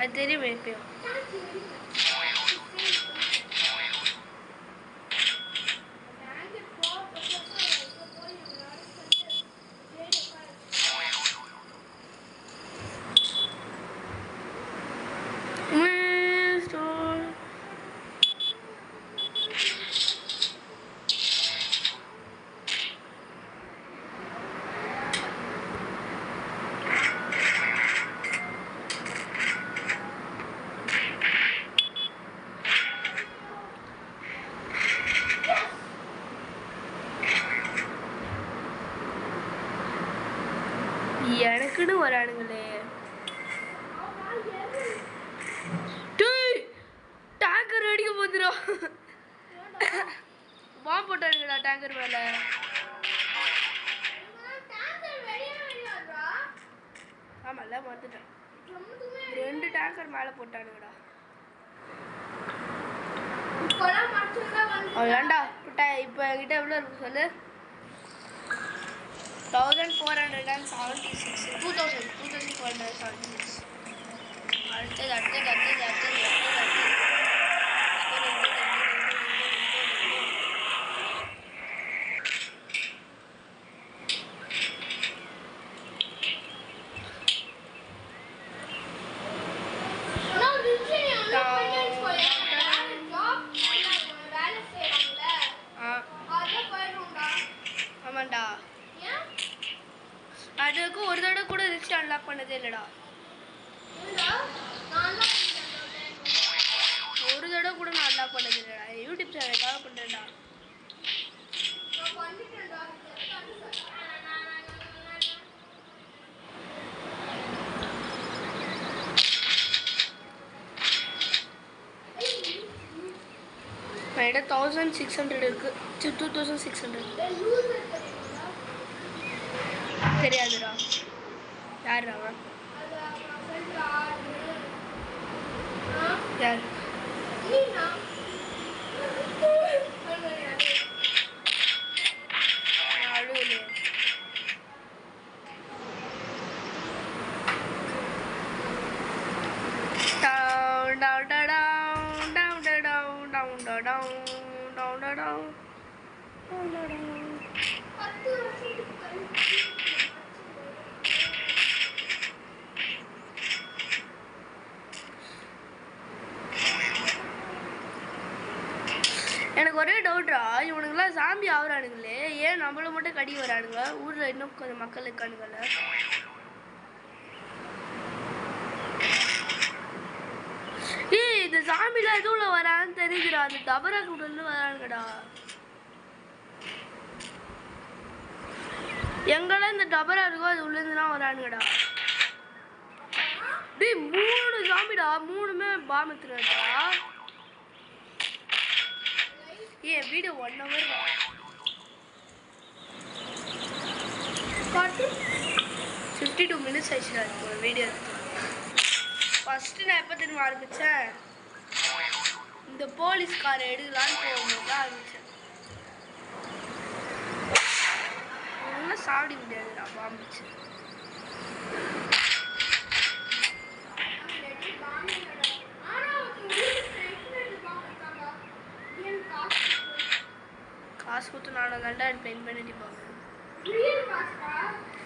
அது தெரியும் எப்பயும். எனக்குன்னு வரானுங்களே. டேங்கர் வெடிக்க போதுரும். பாம்பு போட்டானுங்கடா டேங்கர் மேல. ஆமால வந்துட்டேன். 2 டேங்கர் மேல போட்டானுங்கடா. ஏன்டா இப்போ என்கிட்ட எவ்வளோ இருக்கு சொல்லு. 1476 2476. அடுத்தது ஆமாண்டா. அதுக்கு ஒரு தடவை கூட ரிச் அன்லாக் பண்ணதே இல்லடா. ஒரு தடவை கூட நான் அன்லாக் பண்ணது இல்லடா. யூடியூப் சேனலுக்காக பண்ணுறேன்டா. என்கிட்ட 1600 இருக்கு. 2600 தெரியாதுடா. யார் அவன்? யார்? அழுவலையே. எனக்கு ஒரே டவுட்ரா, இவனுங்களாம் சாம்பி ஆகுறானுங்களே, ஏன் நம்மள மட்டும் கடி வரானுங்க? ஊர்ல இன்னும் கொஞ்சம் மக்கள் இருக்கானுங்கல்ல. ஏய், இந்த சாம்பிலாம் எதுவுல வரான்னு தெரியுதுடா. அந்த டபரா கூடன்னு வரானுங்கடா. எங்கெல்லாம் இந்த டபரா இருக்கோ அது உள்ளதுலாம் வரானுங்கடா. டேய் 3 சாம்பிடா, 3மே பாம் எடுத்துறடா. ஏய் வீடியோ 1 hour 52 minutes ஆயிடுச்சுடா இப்போ வீடியோ எடுத்து. ஃபர்ஸ்ட் நான் எப்போ திரும்ப ஆரம்பித்தேன், இந்த போலீஸ்காரை எடுக்கலான்னு போகும்போது தான் ஆரம்பித்தேன். ஒன்றும் சாப்பிட முடியாதுடா பாம்பிச்சு. காசு கொடுத்து 400 எடுப்பேன். இன்ஃபினிட்டி பாம்பு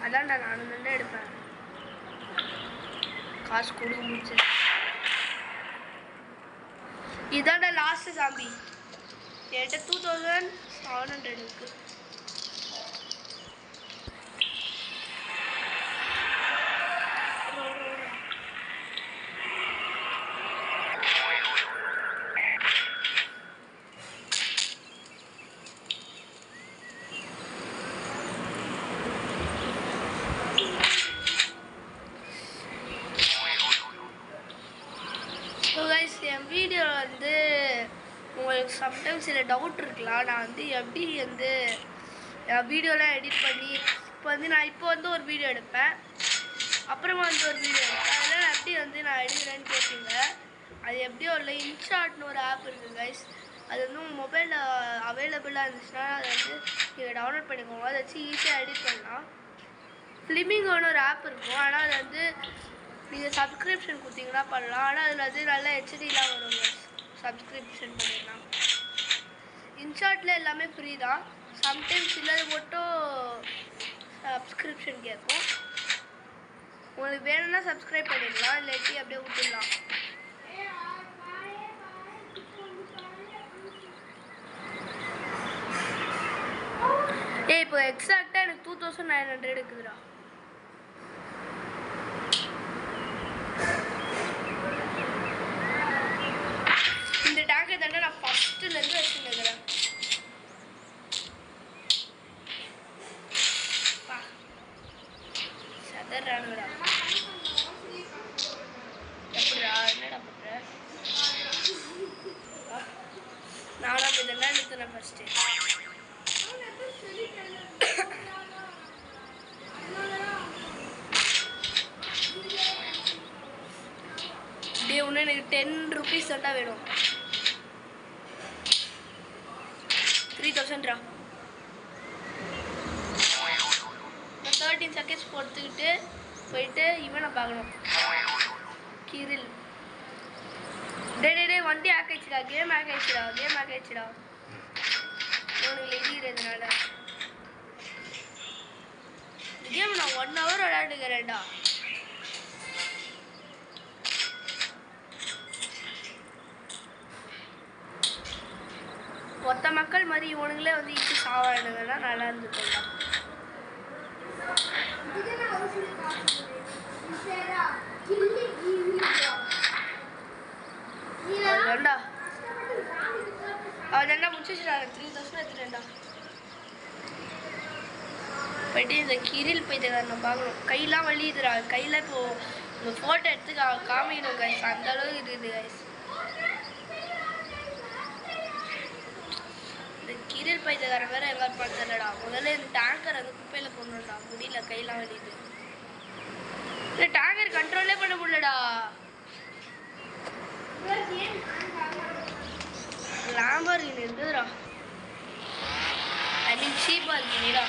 அதான்டா 400 எடுப்பேன். காசு கொடுக்க முடிச்சு. இதான்டா லாஸ்ட் சாம்பி. என்கிட்ட 2700 இருக்கு. என் வீடியோ வந்து உங்களுக்கு சம்டைம்ஸ் சில டவுட் இருக்கலாம். நான் வந்து எப்படி வந்து வீடியோலாம் எடிட் பண்ணி இப்போ வந்து ஒரு வீடியோ எடுப்பேன், அப்புறமா வந்து ஒரு வீடியோ எடுப்பேன். அதெல்லாம் எப்படி வந்து நான் எடுக்கிறேன்னு கேட்பீங்க. அது எப்படியோ இல்லை, இன்ஷாட்னு ஒரு ஆப் இருக்குது கைஸ். அது வந்து உங்கள் மொபைலில் அவைலபிளாக இருந்துச்சுன்னா அதை வந்து நீங்கள் டவுன்லோட் பண்ணிக்கோங்க. அதை வச்சு ஈஸியாக எடிட் பண்ணலாம். ஃபிலிமிங்கோன்னு ஒரு ஆப் இருக்கும், ஆனால் அது வந்து நீங்கள் சப்ஸ்கிரிப்ஷன் கொடுத்தீங்கன்னா பண்ணலாம். ஆனால் அதில் வந்து நல்லா ஹெச்டிலாம் வருங்க. சப்ஸ்கிரிப்ஷன் பண்ணிடலாம். இன்ஷாட்டில் எல்லாமே ஃப்ரீ தான். சம்டைம்ஸ் இல்லாத மட்டும் சப்ஸ்கிரிப்ஷன் கேட்கும். உங்களுக்கு வேணும்னா சப்ஸ்கிரைப் பண்ணிடலாம், இல்லாட்டி அப்படியே விட்டுடலாம். இப்போ எக்ஸாக்டாக எனக்கு 2900 இருக்குதுடா. இந்த டேங்கை தானே நான் ஃபஸ்ட்டுலேருந்து வச்சுருக்கிறேன். சதறானுடா. எப்படிடா என்னடா பண்ணுற? ஒன்று எனக்கு 10 rupees தான்டா வேணும். 3000 நான் 13 seconds பொறுத்துக்கிட்டு போயிட்டு இவனை பார்க்கணும். கிரில் டே வண்டி ஹேக் ஆயிடுச்சுடா. கேம் ஹேக் ஆயிடுச்சுடா. உனக்கு எழுதிக்கிறதுனால கேம் நான் 1 hour விளையாடுகிறேன்டா. மொத்த மக்கள் மாதிரி இவனுங்களே வந்து இச்சு சாவாடுங்கன்னா நல்லா இருந்துட்டா. அவன் முடிச்சுடா. 3000 எடுத்துட்டேன்டா. போயிட்டு இந்த கிரில் போயிட்டு நான் பார்க்கணும். கையெல்லாம் வலியுதுடா. கையில் இப்போ இந்த ஃபோட்டோ எடுத்து காமிக்கணும் கைஸ். அந்த அளவுக்கு இருக்குது கைஸ். இந்த கிரில் பைத்தக்கார வேற எங்கே பார்த்துடா. முதல்ல இந்த டேங்கர் அந்த குப்பையில் போடணும்டா. முடியல, கையெல்லாம் வலியுது. இந்த டேங்கர் கண்ட்ரோலே பண்ண முடியலடா. லாம்பர்கினி இருக்குதுடா. ஐ மீன் ஷீபார்கினிடா.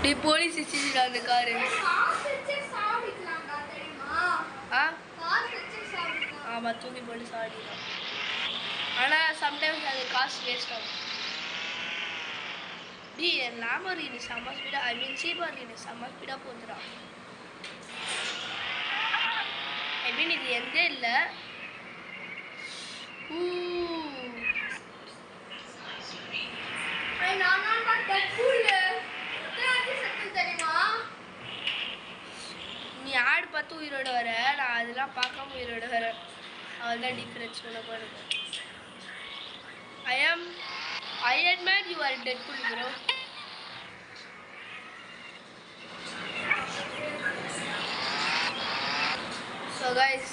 நீ போலீஸ் வச்சுடா அந்த காரு. ஆமாம், தூக்கி போட்டு சாடிடலாம். ஆனால் சம்டைம்ஸ் அது காசு வேஸ்ட் ஆகும். டி லாம்பர்கினி செம்ம ஸ்பீடாக, ஐ மீன் ஷீபார்கினி செம்ம ஸ்பீடாக போகுதுடா. ஐ மீன் இது எந்த இல்லை. நீ ஆடு பார்த்து உயிரோட வர, நான் அதெல்லாம் பார்க்காம உயிரோட வரேன். அவள்தான் டிஃபரன்ஸ் உனக்கு வருது. I am Iron Man, you are Deadpool bro. So guys,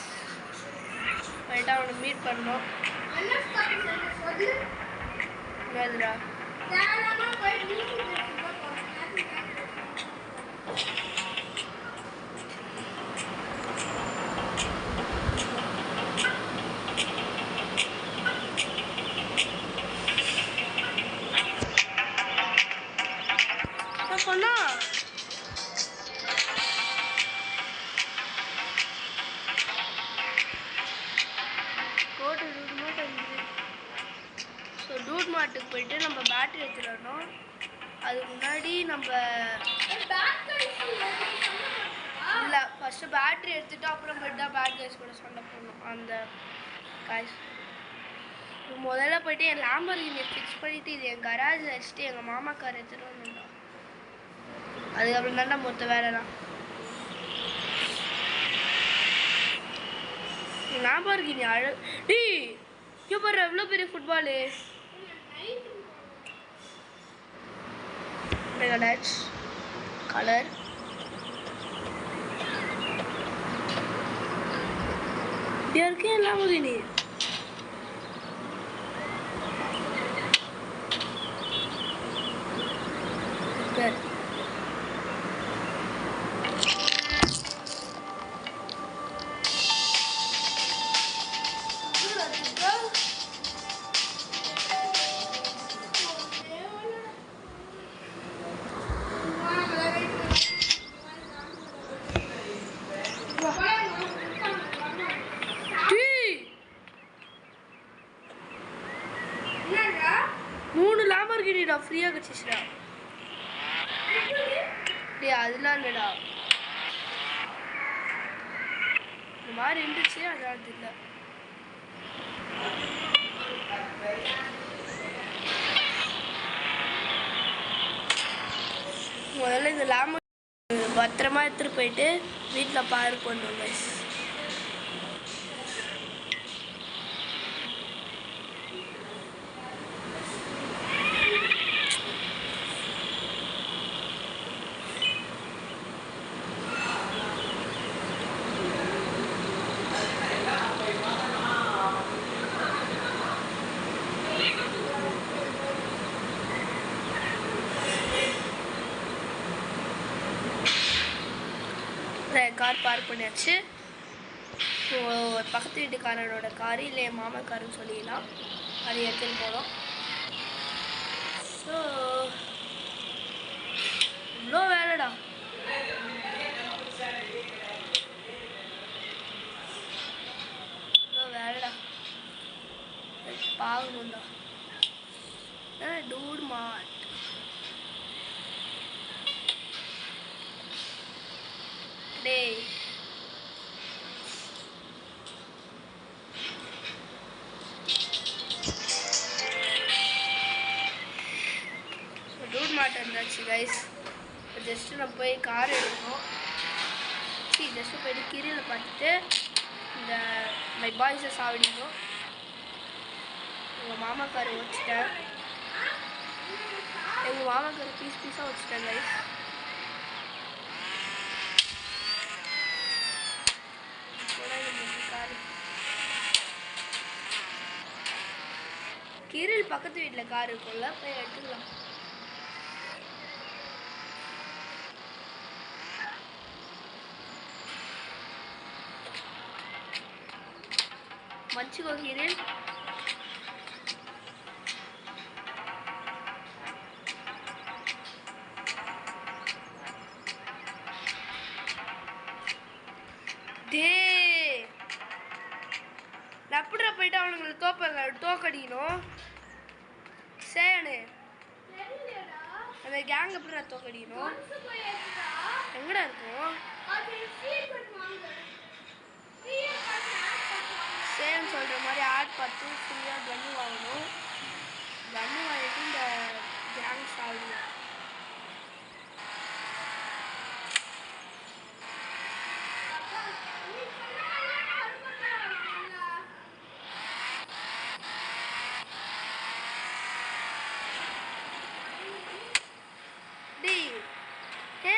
right now we meet பண்ணோம். என்னதுடா? சொன்னா டூட் மார்ட்டுக்கு போயிட்டு நம்ம பேட்டரி எடுத்துடணும். அதுக்கு முன்னாடி நம்ம இல்லை, ஃபஸ்ட்டு பேட்டரி எடுத்துகிட்டு அப்புறம் போய்ட்டு தான் பேட் கைஸ் கூட சண்டை போடணும். அந்த கைஸ் முதல்ல போய்ட்டு என் லாம்பர்கினி ஃபிக்ஸ் பண்ணிவிட்டு இது என் கராஜில் வச்சுட்டு எங்கள் மாமா கார் எடுத்துகிட்டு வரணும்டா. அதுக்கப்புறம் தாண்டா மொத்த வேலைலாம். லாம்பர்கினி டி இங்கே பாரு எவ்வளோ பெரிய ஃபுட்பாலு. கலர் இருக்கு லாம்பர்கினி. லாம்பர்கினிடா ஃப்ரீயாக கிடச்சிச்சுடா. டே அதெல்லாம் இல்லைடா, இந்த மாதிரி இருந்துச்சு. அதான் அது இல்லை. முதல்ல இந்த லாம்பர்கினி பத்திரமா எடுத்துகிட்டு போயிட்டு வீட்டில் பார்க் பண்ணுவோம் கைஸ். கார் பார்க் பண்ணியாச்சு. ஸோ பக்கத்து வீட்டுக்காரனோட காரு இல்லை என் மாமா காருன்னு சொல்லிடலாம், அது எடுத்துன்னு போனோம். ஸோ இவ்வளோ வேலைடா. இவ்வளோ வேலைடா பார்க்கணும்டா. டூட் மார்ட் டேய் டூட் மார்ட் இருந்தாச்சு கைஸ். ஜஸ்ட்டு நம்ம போய் கார் எடுக்கணும். ஜஸ்ட்டு போயிட்டு கிரியில் பார்த்துட்டு இந்த மை பாய்ஸை சாப்பிடணும். எங்கள் மாமா கார் வச்சுட்டேன். எங்கள் மாமா கார் பீஸ் பீஸாக வச்சுட்டேன் கைஸ். கிரில் பக்கத்து வீட்டில் கார் இருக்கும்ல, போய் எடுத்துக்கலாம். மன்னிச்சுக்கோ கிரில். எப்படிடா போயிட்டு அவனுங்களை தோக்கடிக்கணும் சேனு? அந்த கேங் எப்படிடா தோக்கடிக்கணும்? எங்கடா இருக்கும் சேன்னு சொல்கிற மாதிரி ஆட் பார்த்து ஃப்ரீயாக கன்னு வாங்கணும். கன்னு வாங்கிட்டு இந்த கேங் சாப்பிடணும்.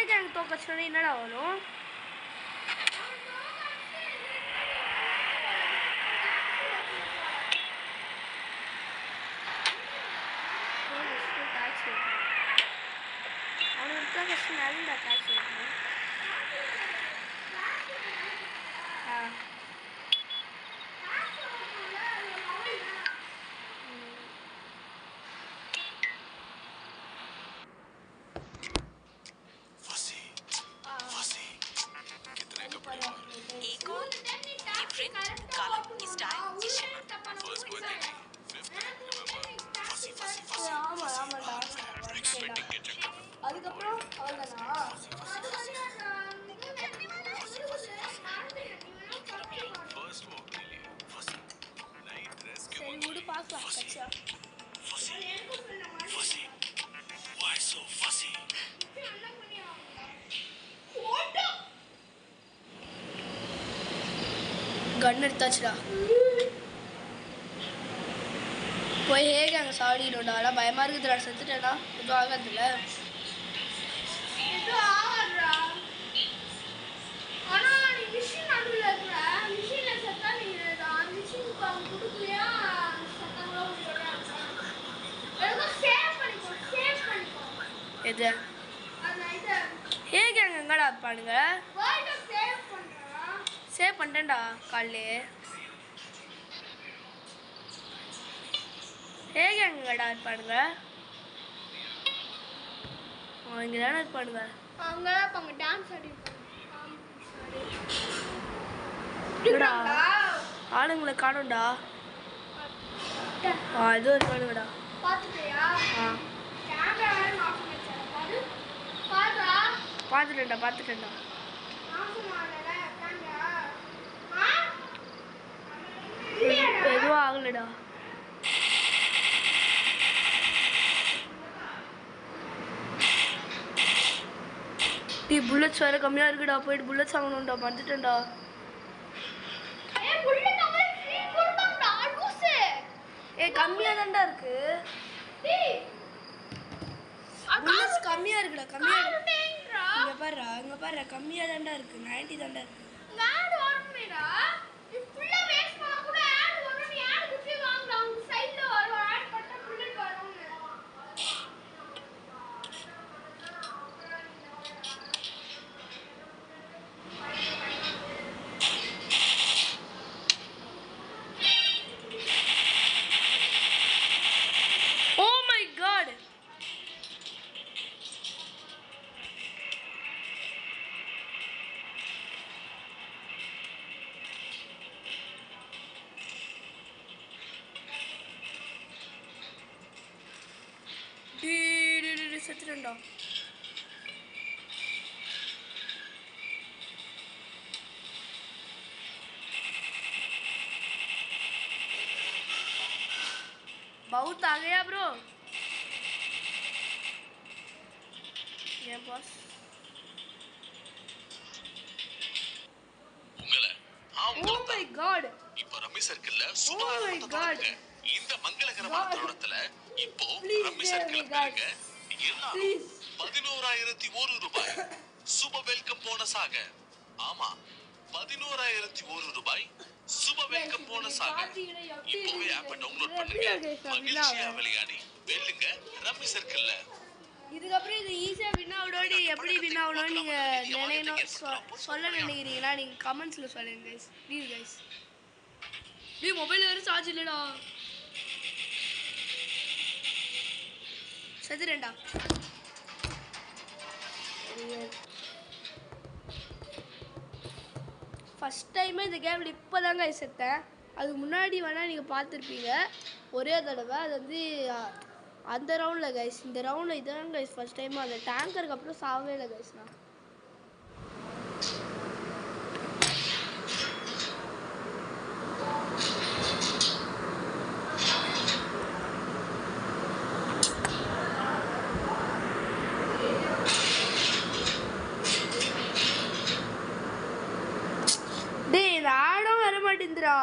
கேங் தோக்கச்சோட என்னடா வரும்? அவனுக்கு கஷ்டம் நல்ல காட்சி இருக்கணும். அதுக்கப்புறம் அவ்வளோதானா? சரி விடு பார்க்கலாம். கச்சா கன் எடுத்தாச்சுடா. போய் ஹேக் அங்கே சாடிடும்டா. ஆனால் பயமாக இருக்குதுடா. செத்துட்டேடா. எதுவும் ஆகாதுல்ல. எது ஹேக் அங்கே எங்கடா இருப்பானுங்க? சேவ் பண்ணிட்டேன்டா காலையிலே. ஹேக் எங்கடா இருப்பானுங்க? இங்கே தானே இருப்பானுங்க. ஆளுங்களை காணும்டா. இது இருப்பானுங்கடா. பார்த்துட்டேன்டா. எதுவும் ஆகலடா. டீ புல்லட்ஸ் வேற கம்மியாக இருக்குடா. போயிட்டு புல்லட்ஸ் வாங்கணும்டா. வந்துட்டேன்டா. கம்மியாக தான்டா இருக்கு. புல்லட்ஸ் கம்மியாக இருக்குடா. இங்கே பாரு கம்மியாக தான்டா இருக்கு. 90 தான்டா இருக்கு. செத்துட்டேன்டா. बहुत आ गया ब्रो. ये बॉस உங்களை oh my god இப்போ ரம்மி சர்க்கிள்ல சுபகாரத்தை பாருங்க. இந்த மங்களகரமான தருணத்துல இப்போ ரம்மி சர்க்கிள் பாருங்க. எல்லாரும் 11,001 ரூபாய் சுப வெல்கம் போனஸாக. ஆமா 11,001 ரூபாய் சுப வெல்கம் போனஸாக. இப்போவே ஆப்பை டவுன்லோட் பண்ணுங்க. மகிழ்ச்சியா விளையாடி வெல்லுங்க ரம்மி சர்க்கிள்ல. இதுக்கப்புறம் இது ஈஸியாக வின் ஆகணும்னு எப்படி வின் ஆகணும்னு நீங்கள் நினைக்கணும் சொல்ல நினைக்கிறீங்கன்னா நீங்கள் கமெண்ட்ஸில் சொல்லுங்க கைஸ். Please guys. நீ மொபைலில் வேறு சார்ஜ் இல்லைடா. செத்துறேன்டா. ஃபஸ்ட் டைமே இந்த கேமில் இப்போ தாங்க செத்தேன். அதுக்கு முன்னாடி வேணால் நீங்கள் பார்த்துருப்பீங்க ஒரே தடவை. அது வந்து அந்த ரவுண்டில் கைஸ். இந்த ரவுண்டில் இதான் கைஸ் ஃபஸ்ட் டைம். அந்த டேங்கருக்கு அப்புறம் சாகவே இல்லை கைஸ். நான் டேய் இந்த ஆடம் வர மாட்டேங்குதுடா.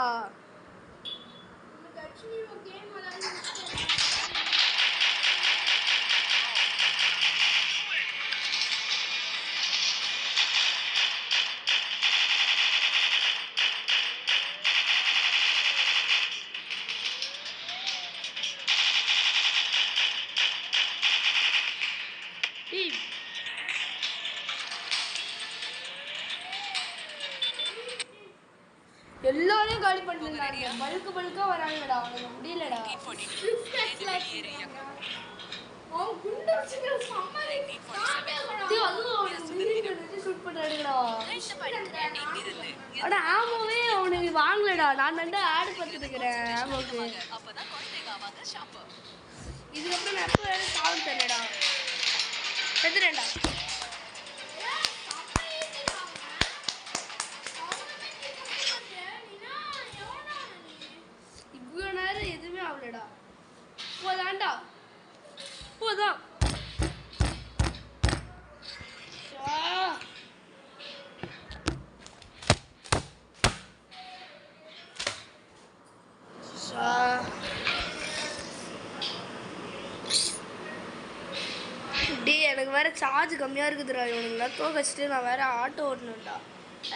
எல்லாரையும் காலி பண்ணிருந்தாங்க. பல்கா வராங்கடா. அவங்க முடியலடா. அட ஆமாவே அவனுக்கு வாங்கலடா. நான் வந்து ஆட் பண்ணிட்டு இருக்கிறேன் ஆமாக்கு. இதுக்கப்புறம் நான் எப்போ வேணும் சாப்பிட்டு தரேன்டா. செத்துறேன்டா. இவ்வளோ நேரம் எதுவுமே ஆகலடா. போதாண்டா போதான். டே எனக்கு வேற சார்ஜ் கம்மியாக இருக்குதுடா. இவனுங்களாம் தோக்கச்சிட்டு நான் வேற ஆட்டோ ஓட்டணும்டா.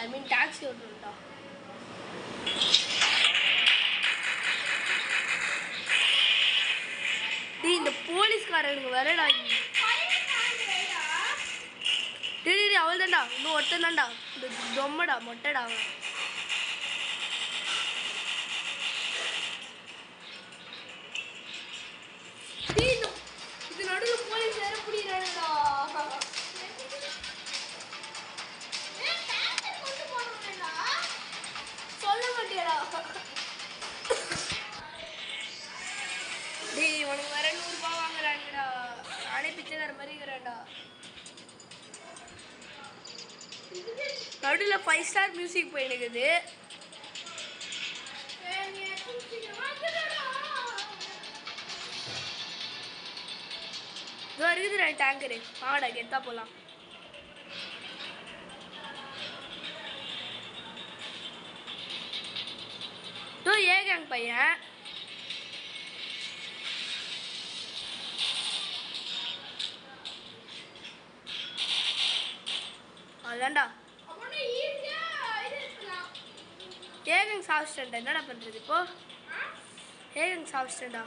ஐ மீன் டாக்ஸி ஓட்டணும்டா. டே இந்த போலீஸ்காரனுக்கு வேறடா. டே அவள் தான்டா. இன்னும் ஒருத்தன் தான்டா. இந்த பொம்மைடா மொட்டைடா அவன். இது நடுவில் போலீஸ் வேற பிடிக்கிறானுடா. சொல்ல மாட்டியாடா. டேய் உனக்கு வேற 100 ரூபாய் வாங்குறாங்கடா. நானே பிச்சைக்கார மாதிரி இருக்கிறேன்டா. நடுவில் 5 ஸ்டார் மியூசிக் போயிடுக்குது. இதோ இருக்குதுடா டேங்கரு. வாடா கெத்தா போகலாம். இதோ ஏ கேங் பையன். அதான்டா ஏகங் சாப்பிச்சிட்டேன்டா. என்னடா பண்ணுறது இப்போ? ஏகங் சாப்பிச்சிட்டேன்டா.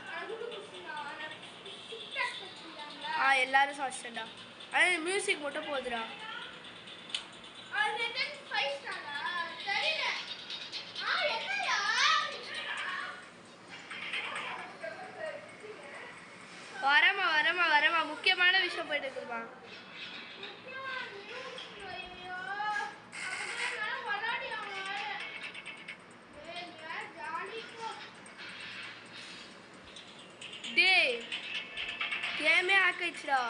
எல்லாரும் சாப்பிச்சிட்டேன்டா. ஆனால் மியூசிக் மட்டும் போகுதுடா. வரமா முக்கியமான விஷயம் போயிட்டு இருக்குமா? டேய் கேமே ஆக்கிடுச்சுடா.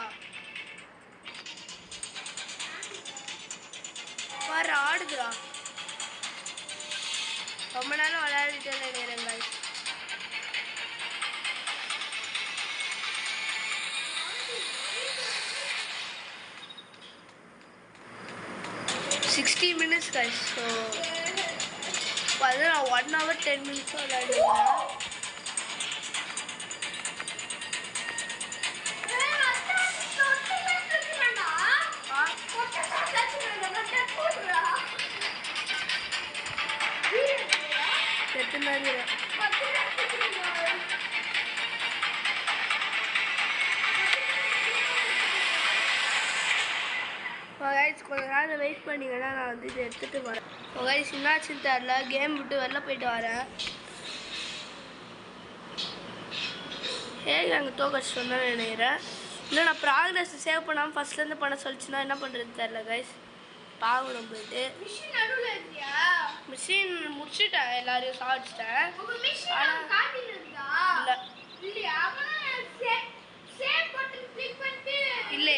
ஆடுதுடா. ரொம்ப நேரம் விளையாடிட்டே நேரம் guys. $60 minutes guys. So நான் 1 hour 10 minutes விளையாடுவேன். கொஞ்ச நேரம் வெயிட் பண்ணிங்கன்னா நான் வந்து இதை எடுத்துகிட்டு வரேன். என்னாச்சுன்னு தெரில, கேம் விட்டு வெளில போயிட்டு வரேன். அங்கே தோக்கச்சு சொன்னேன்னு நினைக்கிறேன். இல்லை நான் ப்ராக்ரஸ் சேவ் பண்ணாமல் ஃபஸ்ட்லேருந்து பண்ண சொல்லிச்சுன்னா என்ன பண்ணுறது தெரில கைஸ். பாவணும் போயிட்டு மிஷின் முடிச்சுட்டேன், எல்லாரையும் சாப்பிட்டுட்டேன். இல்லை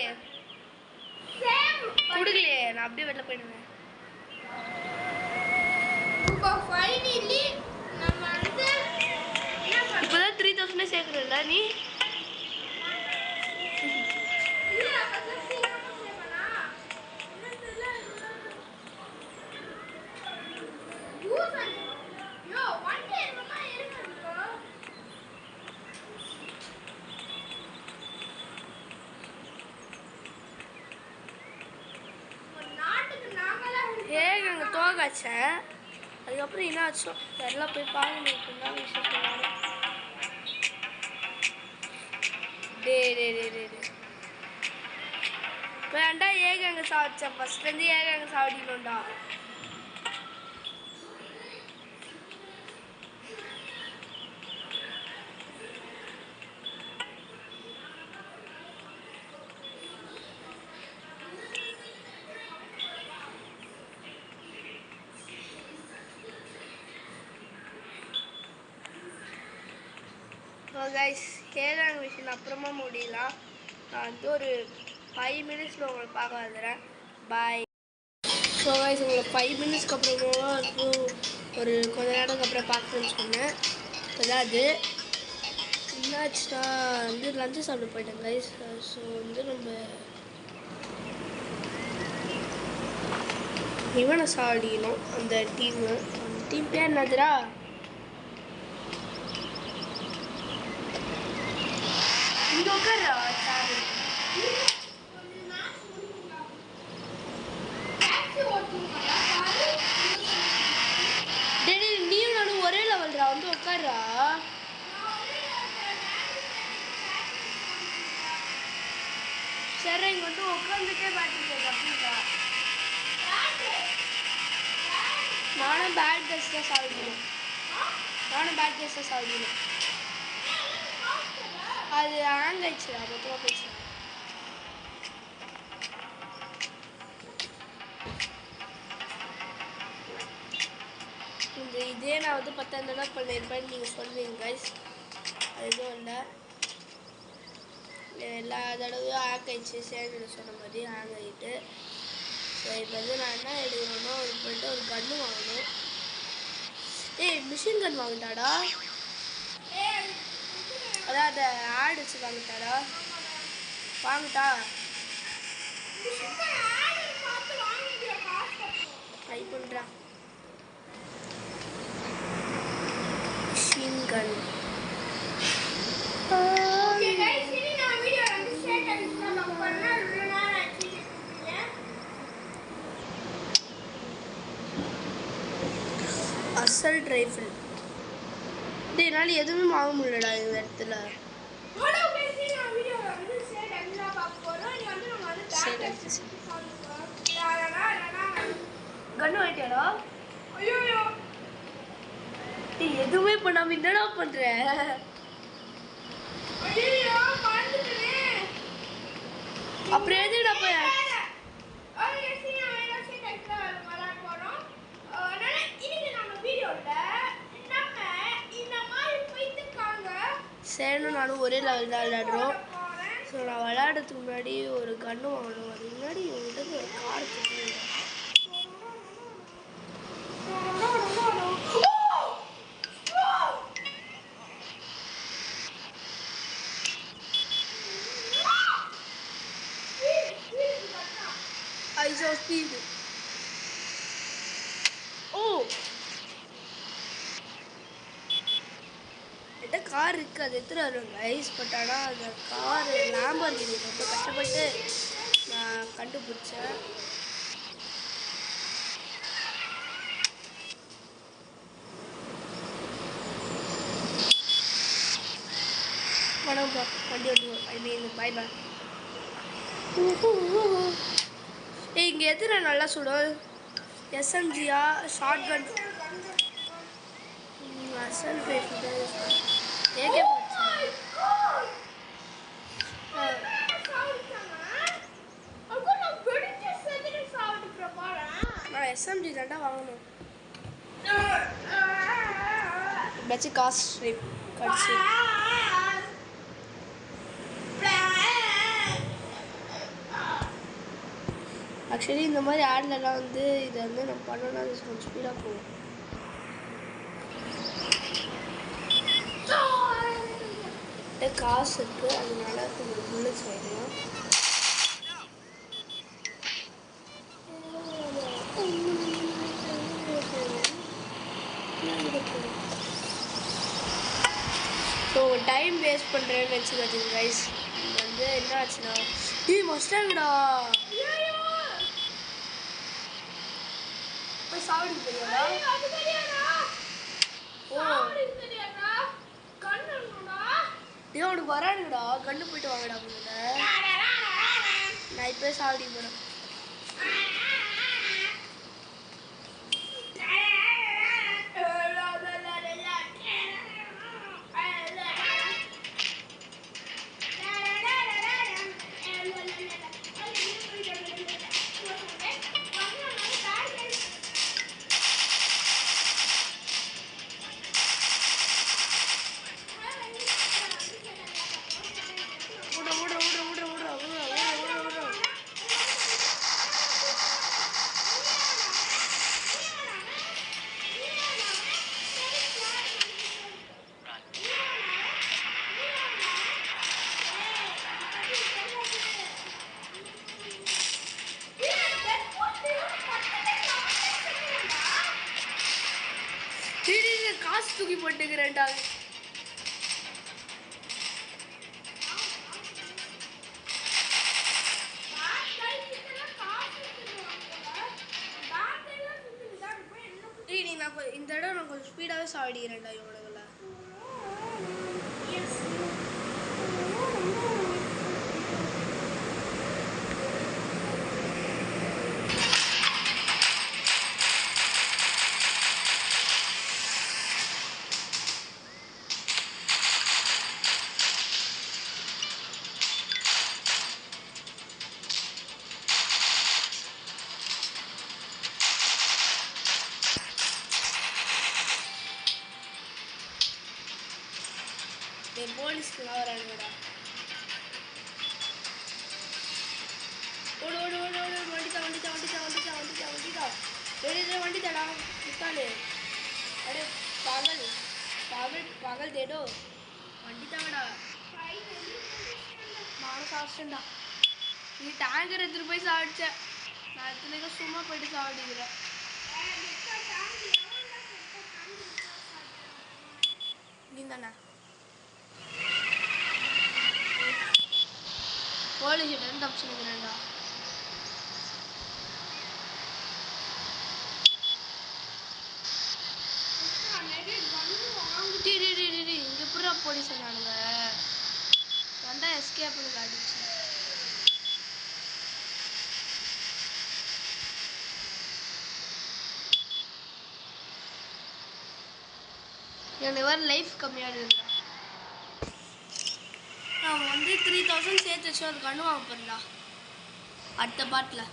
கொடுக்கலையே, நான் அப்படியே வெளில போயிடுவேன். இப்போதான் 3000 சேர்க்குறல நீ. அங்கே தோகாச்சேன், அதுக்கப்புறம் என்ன ஆச்சோ எல்லாம் போய் பார்க்கணும். விஷயம் சொன்னாங்க. இப்போ ஏன்டா அங்கே சாப்பிட்டேன், ஃபஸ்ட்லேருந்து அங்கே சாப்பிடணும்டா. கைஸ் கேராங் விஷயம் அப்புறமா முடியலாம். நான் வந்து ஒரு 5 மினிட்ஸில் உங்களை பார்க்க வந்துடுறேன். பாய். ஸோ கைஸ் உங்களை 5 மினிட்ஸ்க்கு அப்புறமா ஒரு கொஞ்ச நேரத்துக்கு அப்புறம் பார்க்குறேன்னு சொன்னேன். அதாவது என்னாச்சுன்னா வந்து லஞ்சு சாப்பிட போயிட்டேன் கைஸ். ஸோ வந்து நம்ம இவனை சாடிக்கணும். அந்த டீம் பேர் என்னதுரா? நீயும் நானும் ஒரே லெவல்ரா, வந்து உட்கார்றா. சரி இங்க வந்து உட்காந்துட்டே பாட்டுக்கா. நானும் பேட் கேஸ் தான் சாப்பிடணும். அது ஹேங் ஆயிடுச்சுடா, மொத்தமாக போயிடுச்சு. இதே நான் வந்து 10 தடவை பண்ணியிருப்பேன்னு நீங்கள் சொல்லுவீங்க கைஸ். அது எதுவும் இல்லை, எல்லா தடவையும் ஹேங் ஆயிடுச்சு. சேர்ந்து சொன்ன மாதிரி ஹேங் ஆகிட்டு. ஸோ இப்போ வந்து நான் என்ன எடுக்கணும்னா போயிட்டு ஒரு கன்று வாங்கணும். மிஷின் கன் வாங்கிட்டாடா, அதான் அதை ஆட் வச்சு வாங்கிட்டாடா. வாங்கிட்டா ட்ரை பண்ணுறான். Machine gun assault rifle. என்னால் எதுவுமே வாங்க முடியலடா இந்த இடத்துல. கண்ணு வாங்கிட்டியாடா? எதுவுமே பண்ணாம என்னடா பண்ற? அப்புறம் எதுடா போய் சேனும் நானும் ஒரே லெவல் தான் விளையாடுறோம். ஸோ நான் விளையாடுறதுக்கு முன்னாடி ஒரு கன்று வாங்கணும். அதுக்கு முன்னாடி உங்கள்கிட்ட ஒரு கார் ஐ சோ ஸ்பீட். ஓ என்கிட்ட கார் இருக்கு, அது எடுத்துட்டு வருவேன் கைஸ். பட் ஆனால் அந்த கார் லாம்பர்கினி ரொம்ப கஷ்டப்பட்டு நான் கண்டுபிடிச்சேன். வணக்கம் வண்டி ஐ மீன் பை பை. ஏய் இங்கே எது நல்லா சுடும்? எஸ்எம்ஜியா ஷார்ட் கன்? அசல் பேசுது ஏகே நான் எஸ்எம்ஜி தாண்டா வாங்கணும். வச்சு காசு ஸ்ட்ரிப் கடிச்சு. ஆக்சுவலி இந்த மாதிரி ஆட்லலாம் வந்து இதை வந்து நம்ம பண்ணோன்னா அது கொஞ்சம் ஸ்பீடாக போகும். காசு இருக்கு, அதனால கொஞ்சம் புல்லட்ஸ் வாங்கலாம். ஸோ டைம் வேஸ்ட் பண்ணுறேன்னு வச்சுக்காதீங்க கைஸ். இது வந்து என்ன ஆச்சுன்னா மஸ்டாங்கடா சாவடி தெரியாதா? உனக்கு வரானுடா, கண்ணு போயிட்டு வாங்கடா முதல்ல. நான் இப்போ சாவடி போகிறேன். காசு தூக்கி போட்டுக்கிறேன்டா. இந்த இடம் நான் கொஞ்சம் ஸ்பீடாகவே சாடிக்கிறேன்டா இவனுங்கள. போலீஸ்க்குலாம் வரானுங்கடா. ஓடு ஓடு ஓடு ஓடு வண்டிதா வண்டிதா வண்டிதா வண்டிதா வண்டிதா வண்டிதா வெளியே வண்டிதாடா நிற்காது. அடே பாகல் பாகல் பாகல் தேடோ வண்டிதாடா. நானும் சாப்பிட்டேன்டா. நீ டேங்கர் எடுத்துகிட்டு போய் சாப்பிடுச்ச. நான் எத்தனைக்கோ சும்மா போயிட்டு சாப்பிடுக்கிறேன். நீ தானே போலீஸ்கிட்ட தப்பிச்சுக்கிறேன்டா. இங்க எப்படா போலீஸ் சொன்னானுங்க? வந்தா எஸ்கேப் அடிச்சு. எனக்கு வேறு லைஃப் கம்மியாக இருந்தா நான் வந்து 3000 சேர்த்து வச்சு அது கண்ணு வாங்க போறேன்டா அடுத்த பாட்டில்.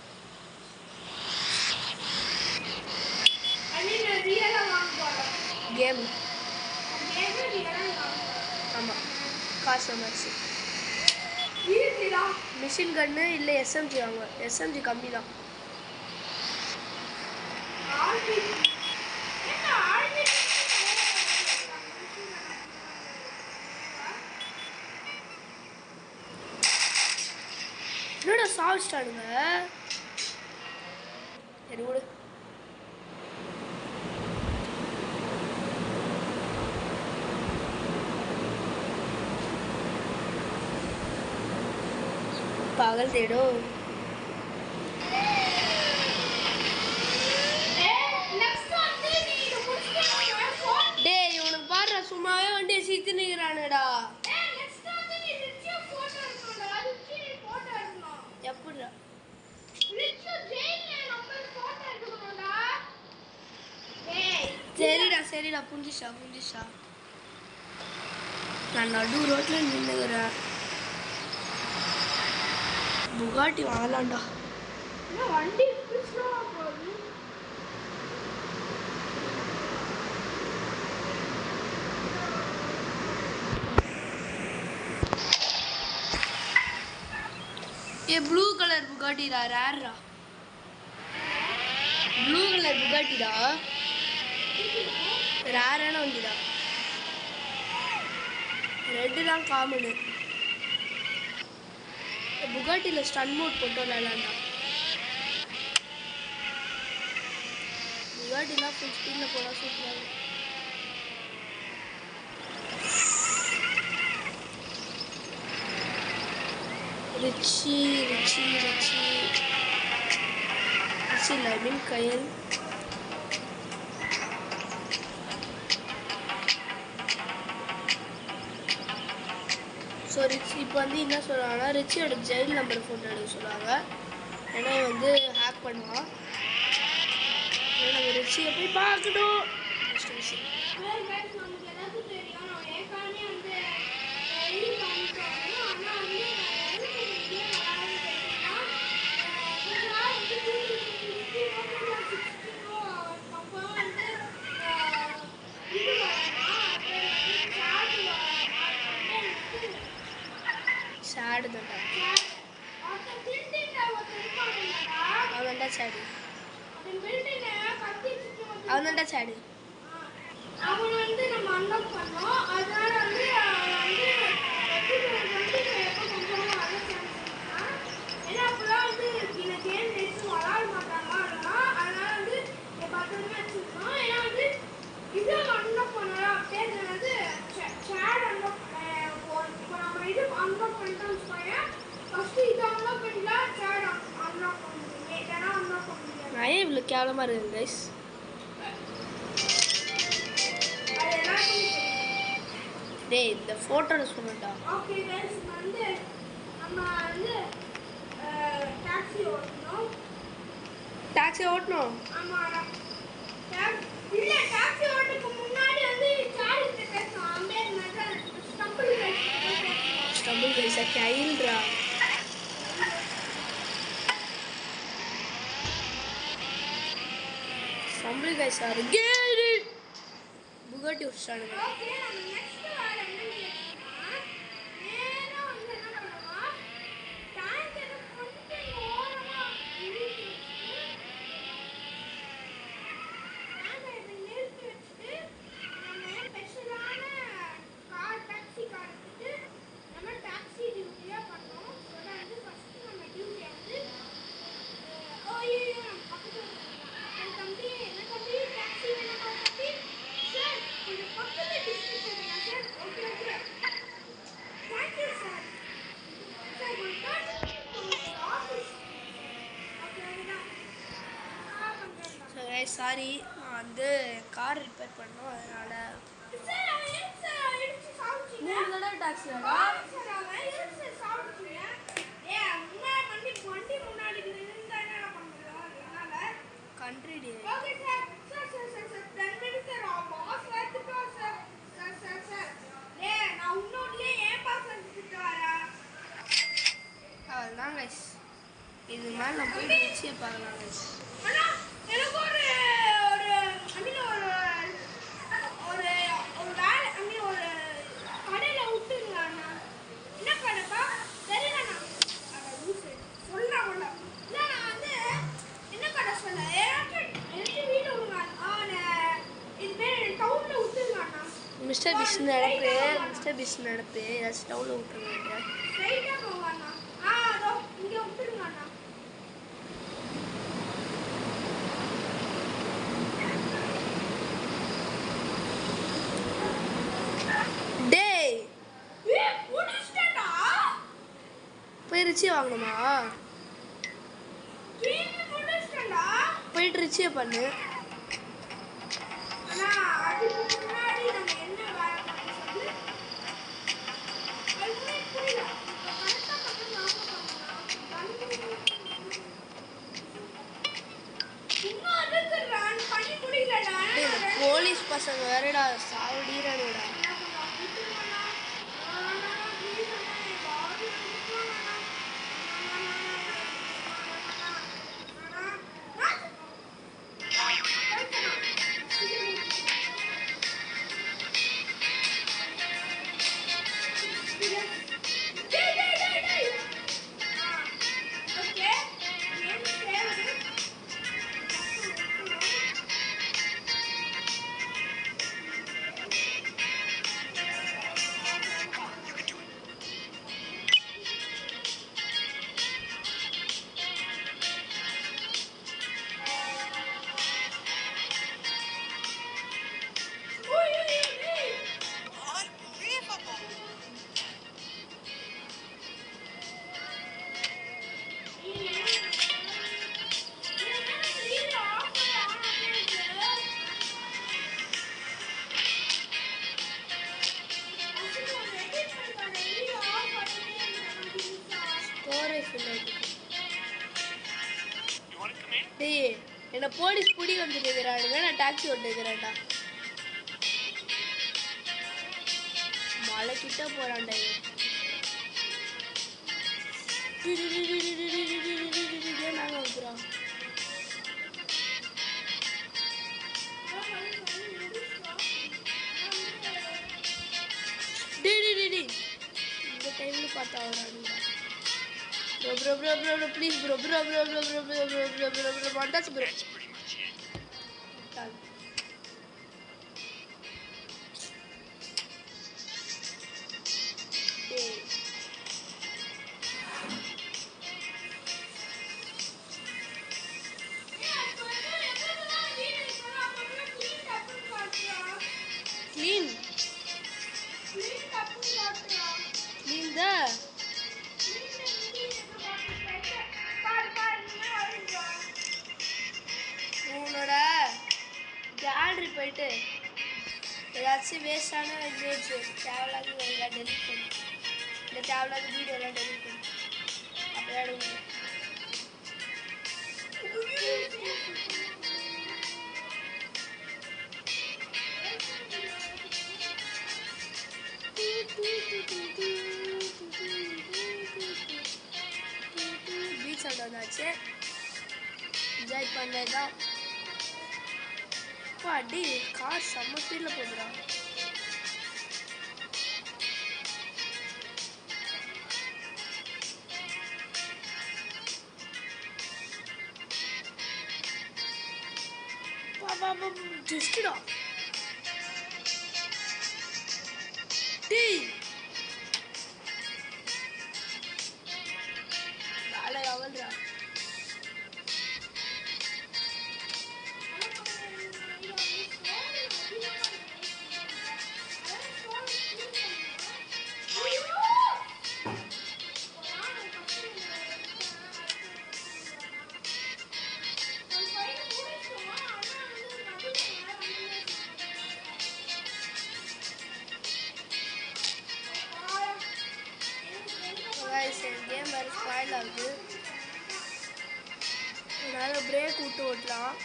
கேம் ஆமாம் காசு வச்சு மிஷின் கன்னு இல்லை எஸ்எம்ஜி வாங்க. எஸ்எம்ஜி கம்மி தான். என்னடா சாவிச்சிட்டானுங்க? பகல் தேடோ டேய் இவனுக்கு பாடுற சும்மாவே வண்டியை சீத்து நிற்கிறானுடா எப்படிடா சரிடா புரிஞ்சிச்சா நான் நடு ரோட்டில் நின்றுக்கிறேன் புகாட்டி வாங்கலாம்டா வண்டி ये ब्लू कलर बुगाटी रा रैर ब्लू कलर बुगाटी रा ரேரான வண்டிடா ரெட்டு தான் காமனு புகாட்டியில் ஸ்டன் மோட் போட்டு விளையாடலாம்டா புகாட்டிலாம் ஃபுல் ஸ்பீடில் போனால் சூப்பராக ரிச்சி லெவின் கயல் ஸோ ரிச்சி இப்போ வந்து என்ன சொல்கிறாங்கன்னா ரிச்சியோட ஜெயில் நம்பர் ஃபோட்டோ எடுக்க சொல்லுவாங்க ஏன்னா வந்து ஹேக் பண்ணுவான் ஏன்னா நம்ம ரிச்சியை போய் பார்க்கணும் ஃபஸ்ட்டு விஷயம் சேடு தான்டா அவன்டா சேடு அவன்தான்டா சேடு அவன் வந்து நம்ம அன்லாக் பண்ணோம் அதனால வந்து ஏன்னா அப்பெல்லாம் வந்து இந்த கேம் நெக்ஸ்ட் விளாட மாட்டாங்க அதனால வந்து பத்திரமா வச்சுருக்கோம் ஏன்னா வந்து இது அன்லாக் பண்ணலாம் பேர் வந்து சேட் அன்லாக் இப்போ நம்ம இது அன்லாக் பண்ணிட்டோம்னு வச்சுக்கோங்க ஃபஸ்ட்டு இது அன்லாக் பண்ணிக்கலாம் சேட் அன்லாக் பண்ண முடியும் ஏன்னா அன்லாக் பண்ண முடியாது நான் ஏன் இவ்வளோ கேவலமாக இருக்குது கைஸ் டேய் இந்த ஃபோட்டோவில் சொன்னடா ஓகே गाइस வந்து நம்ம வந்து டாக்ஸி ஓட்டணும் ஆமா இல்ல டாக்ஸி ஓட்டுறதுக்கு முன்னாடி வந்து சார்ஜ் பேசணும் அம்பேர் மெட்டல் ஸ்டம்பிள் கைஸா கைல்ரா ஸ்டம்பிள் கைஸா கேட் புகாட்டி உட்சானுங்க ஓகே நம்ம நெக்ஸ்ட் வேற என்ன கேட்கணும்னா நேரா வந்து என்ன பண்ணலாம் டாங்கரை கொஞ்சம் ஓரமா நிறுத்தி வச்சுட்டு நம்ம ஸ்பெஷலான கார் டாக்ஸி கார் எடுத்துட்டு நம்ம டாக்ஸி டியூட்டியா பண்ணோம் அதான் வந்து ஃபர்ஸ்ட் நம்ம டியூட்டியை வந்து பக்கத்தில் தம்பி என்ன தம்பி டாக்ஸி வேணுமா தம்பி சார் கொஞ்சம் பக்கத்தில் டிஸ்டன்ஸ் எடுங்க sir okay okay thank you sir sir ஒரு ஆஃபீஸ் ஓகே அதுதான் ஸோ கைஸ் சாரி நான் வந்து கார் ரிப்பேர் பண்ணோம் அதனால சார் அவன் ஏன் சார் இடிச்சு சாப்பிட்டீங்க 3 தடவை டாக்ஸி சார் அவன் ஏன் சார் சாப்பிட்டீங்க வண்டி முன்னாடி இருந்தா என்ன பண்ண முடியும் என்னால கண்ட்ரி டே okay sir sir sir sir sir 10 minutes sir pass எடுத்துட்டோம் சார் சார் சார் சார் நான் உன்னோடலே ஏன் பாஸ் எடுத்துட்டு வரேன் அதுதான் கைஸ் இது மாதிரி நான் போய் ரிச்சியை பார்க்கலாம் கைஸ் அண்ணா எனக்கு ஒரு ஒரு ஐ மீன் ஒரு ஒரு ஒரு வேலை ஐ மீன் ஒரு கடையில் விட்டுருங்க அண்ணா என்ன கடைப்பா தெரியலண்ணா அட லூசு சொல்லலாம் ஒண்ணா இல்லை நான் வந்து என்ன கடை சொல்ல எனக்கு வீடு விடுங்க இது பேர் டவுனில் விட்டுருங்க அண்ணா மிஸ்டர் பிஸ் நடப்பு ஏதாச்சும் டவுனில் விட்டுருங்க ஸ்ட்ரைட்டாக போங்க அண்ணா அதோ இங்கே விட்டுருங்க அண்ணா டேய் முடிச்சிட்டா போய் ரிச்சி வாங்க வாங்கணுமா? போயிட்டு ரிச்சியை பண்ணு. போலீஸ் பசங்க வேறடா சாவடிறானுடா. டேய் என்ன போலீஸ் புடி வந்துருக்கிறானுங்க. நான் டாக்ஸி ஓட்டுக்கிறேன்டா. மலை கிட்ட போறான்டா. நாங்க வந்துடுறோம். இந்த டைம்ல பார்த்தா வரானுங்க. Bro, please, bro. That's bro. That's pretty much it. Done. Hey. Clean. Clean the. உன்னோட கேலரி போயிட்டு ஏதாச்சும் வேஸ்டான இமேஜ் தேவையில்லாத எல்லாம் டெலிட் பண்ணு. இந்த தேவையில்லாத வீடியோ எல்லாம் டெலிட் பண்ணு. அப்படியே எடுங்க. பீச் ஆட வந்தாச்சு. என்ஜாய் பண்ணதான். அடி கார் செம்ம ஸ்பீடில் போகுதுடா. ஜஸ்டா டேய் வேலை எவ்வளோடா. கேம் வேறு ஸ்பாயில் ஆகுது. அதனால் பிரேக் விட்டு ஓட்டலாம்.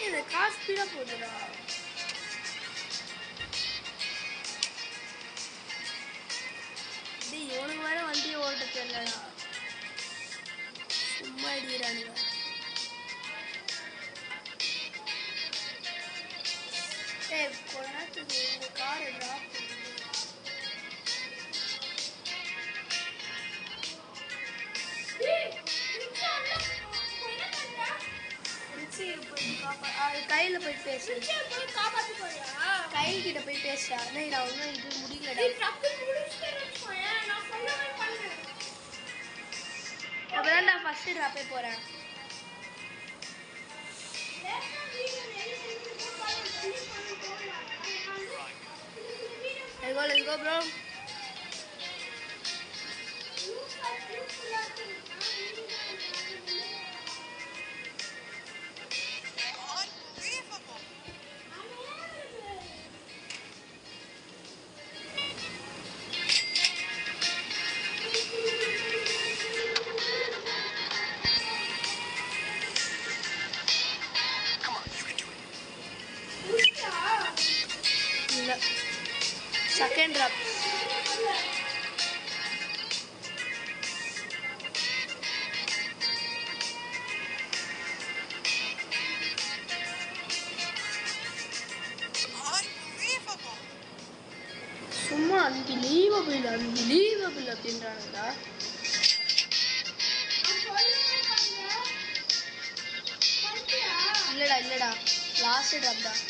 இந்த கார் ஸ்பீடாக போகுதுடா. இவனுக்கு வேற வண்டியை ஓட்ட தெரியலடா. சும்மா அடிக்கிறானுங்க. கொஞ்ச நேரத்துக்கு இந்த காரை ட்ராப் கையில் போய் பேசு. கையில் கிட்ட போய் பேசுறா. நான் ஒன்றும் இது முடியலடா. அப்பதான் நான் ஃபர்ஸ்ட் ட்ராப்பே போறேன். Let's go bro. Second drop. சும்மா unbelievable அப்படின்றானுடா. இல்லடா லாஸ்ட் ட்ராப் தான்.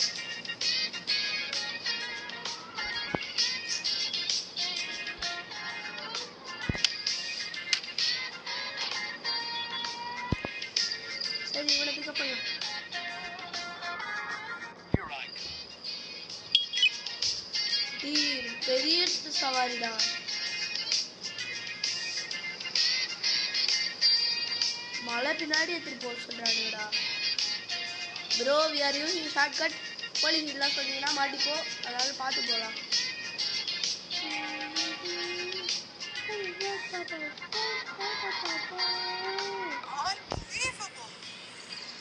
சரி இவனை பிக்கப் பண்ணலாம். பெரிய சவாரிடா. மலை பின்னாடி எடுத்துட்டு போக சொல்றானுடா. Bro we are using shortcut. Police இதெல்லாம் சொன்னீங்கன்னா மாட்டிப்போ, அதனால பார்த்து போகலாம்.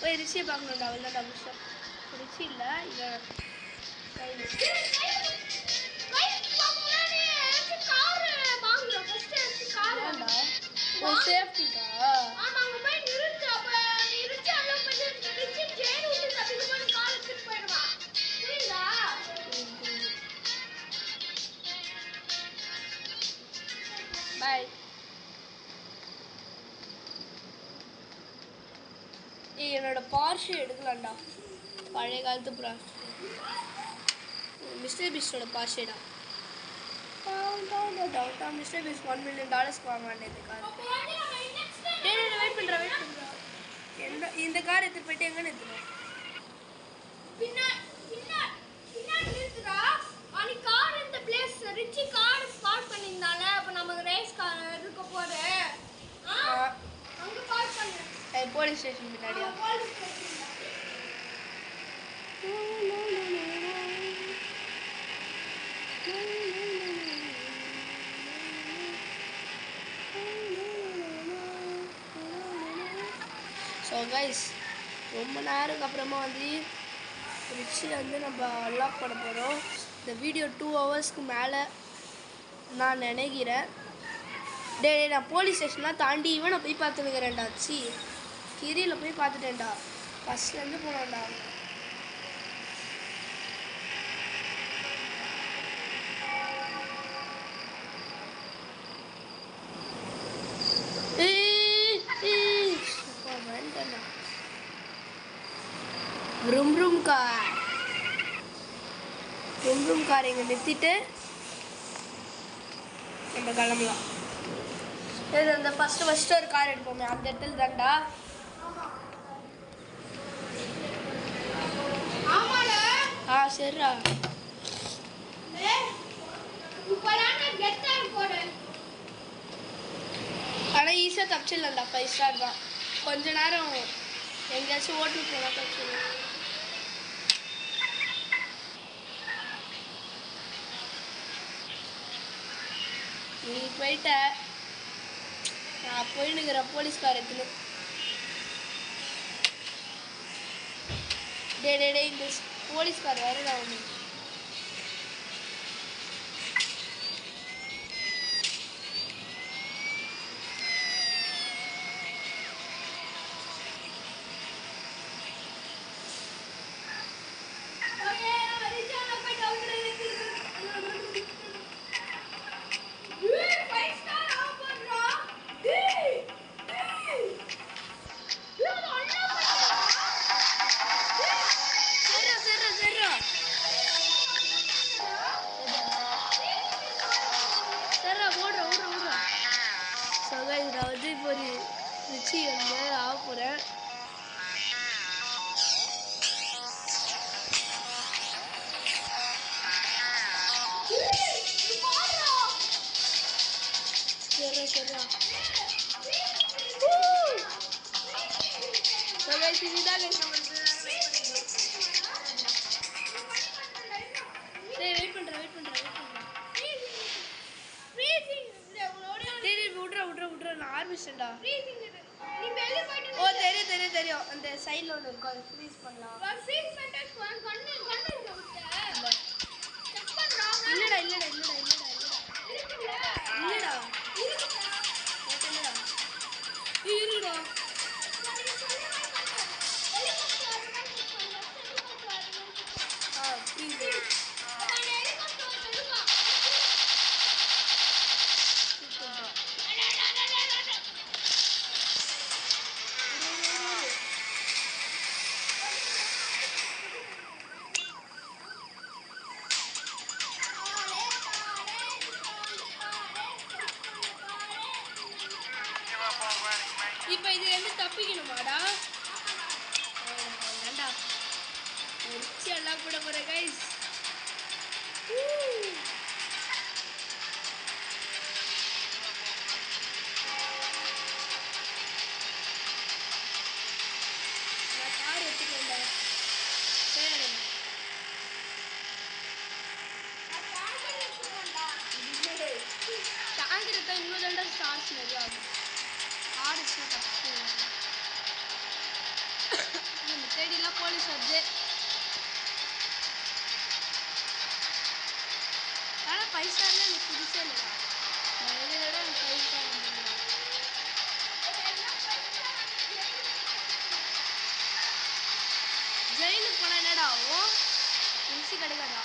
போய் ரிஷியை பார்க்கணும்டா. அவ்வளோடா விஷயம். ரிஷி இல்லை இதை சேஃப்டிக்கா பாய். என்னோட பார்ஷு எடுக்கலாம்டா. பழைய காலத்து ப்ராஷ் மிஸ்டர் பீஸ்டோட பார்ஷேடா. மிஸ்டர் பீஸ் $1 million வாங்கினேன் இந்த கார். வெயிட் பண்ணுறேன். இந்த கார் எடுத்துட்டு போயிட்டு எங்கே நிறுத்துறேன்? போலீஸ் ஸ்டேஷன் பின்னாடியா? ஸோ கைஸ் ரொம்ப நேரம் அப்புறமா வந்து ரிச்சியை வந்து நம்ம அன்லாக் பண்ண போகிறோம். இந்த வீடியோ 2 ஹவர்ஸ்க்கு மேலே நான் நினைக்கிறேன். நான் போலீஸ் ஸ்டேஷன்லாம் தாண்டி நான் போய் பார்த்துனுக்கிறேன்டா. கிரியில் போய் பார்த்துட்டேன்டா. ஃபஸ்ட்லேருந்து போனான்டா. ரூம் கார் இங்கே நிறுத்திட்டு நம்ம கிளம்பலாம். இது அந்த ஃபஸ்ட்டு ஒரு கார் எடுப்போமே அந்த இடத்துல தான்டா. சரிடா. ஆனால் ஈஸியாக தப்பிச்சிடலாம்டா. 5 ஸ்டார் தான். கொஞ்ச நேரம் எங்கேயாச்சும் ஓட்டு போனால் தப்பிச்சிடலாம். நீ போயிட்ட, நான் போயினுக்கிற போலீஸ்கார் எடுத்துன்னு. டே இந்த போலீஸ்கார் வேறு நான் ஒன்று இதுதான் guys நம்மளுக்கு. டேய் வெயிட் பண்றேன். டேய் விட்றா நான் ஆரம்பிச்சேன்டா. ஓ தெரியும். அந்த சைடுல ஒன்று இருக்கும், அதை ஃப்ரீஸ் பண்ணலாம். இல்லடா. இருக்குடா. ஃப்ரீஸ். இப்போ இது ரெண்டு தப்பிக்கணுமாடா? வேண்டா, வச்சு எல்லாம் கூட போற கைஸ். நான் கார் எடுத்துக்கிறேன். சரி தாங்கிறத இன்னும் ரெண்டா ஸ்டார்ஸ் நிறைய ஆகும். கார் தப்பு தேடிலாம் போலீஸ் வருது. ஆனால் 5 ஸ்டார்லாம் எனக்கு புதுசே இல்லைடா. நான் இதை விட எனக்கு 5 ஸ்டார் வந்துடுறேன். ஜெயிலுக்கு போனால் என்னடா ஆகும்? ரிச்சி கிடைக்காதா?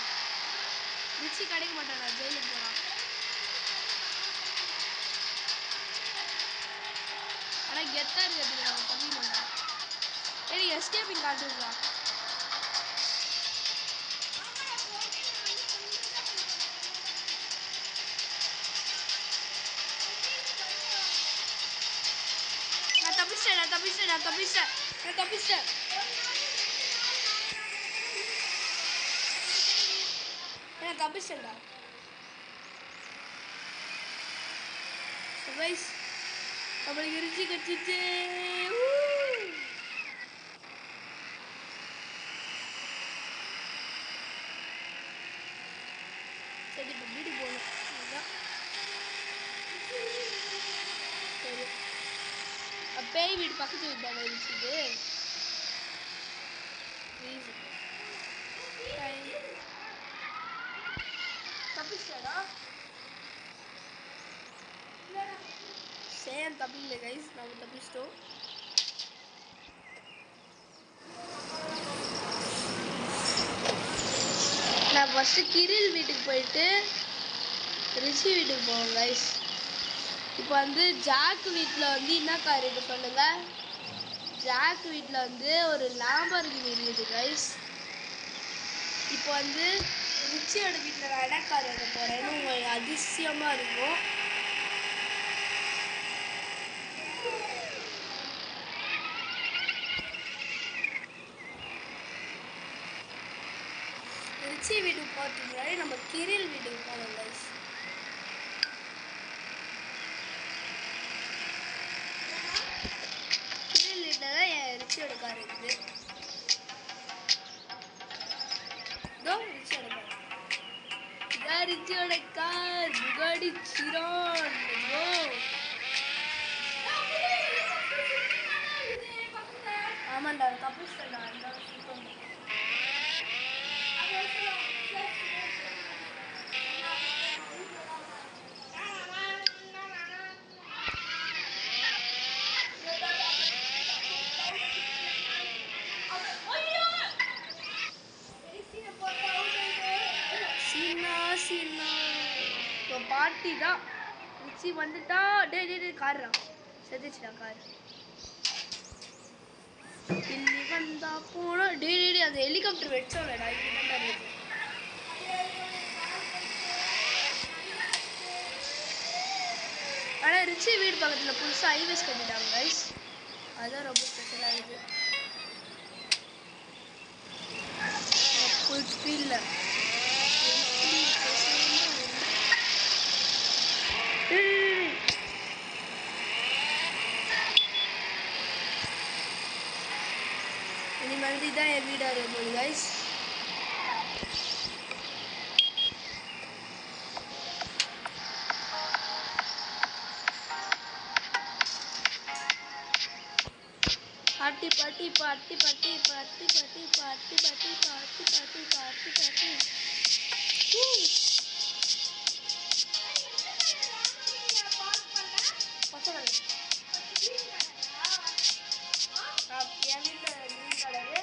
ரிச்சி கிடைக்க மாட்டாடா ஜெயிலுக்கு போனால். ஆனால் கெத்தாக இருக்கிறது நம்ம தம்பி மாட்டோம். சரி எஸ்கேப்பிங் காட்டுறா. நான் தப்பிச்சிட்டேன். நான் தப்பிச்சிட்டேன்டா. கைஸ் நம்மளுக்கு ரிச்சி கட்சிச்சு. சரி இப்போ வீட்டுக்கு போகணும். அதுதான் சரி. பேய் வீடு பக்கத்து வீடு தானே இருந்துச்சு. தப்பிச்சாடா சேம் தப்பில்லை கைஸ், நம்ம தப்பிச்சிட்டோம். நான் ஃபஸ்ட்டு கிரில் வீட்டுக்கு போயிட்டு ரிஷி வீட்டுக்கு போவோம் கைஸ். இப்போ வந்து ஜாக் வீட்டில் வந்து என்ன கார் இருக்கு சொல்லுங்க. ஜாக் வீட்டில் வந்து ஒரு லாம்பர்கினி இருக்குது கைஸ். இப்போ வந்து ரிச்சியோட வீட்டில் நான் என்ன கார் எடுக்க போகிறேன்னு உங்களுக்கு அதிசயமாக இருக்கும். ரிச்சி வீட்டுக்கு போகிறதுக்கு முன்னாடி நம்ம கிரில் வீட்டுக்கு போகணும் கைஸ். கிரில் வீட்டில் தான் என் ரிச்சியோட கார் இருக்குது. ரிச்சியோட கார் புகாடி சிரான். ஆமாண்டா தப்பிச்சிட்டேன்டா. இப்போ பாட்டி தான் ரிச்சி வந்துட்டா. டே கார்ரா செத்துச்சுடா கார். கில்லி வந்தா போனா. டே அந்த ஹெலிகாப்டர் வெடிச்சோம்லடா. இதுதான் இருக்கு. ஆனால் ரிச்சி வீடு பக்கத்தில் புதுசாக ஹைவேஸ் கட்டிட்டாங்க கைஸ். அதுதான் ரொம்ப ஸ்பெஷலாக இருக்குது. ஃபுல் ஸ்பீடில் இனிமேல் இதுதான் என் வீடாக இருக்கும் guys. Party party party party party party party party party party party party. பசங்க என் வீட்டில் க்ரீன் கலரு,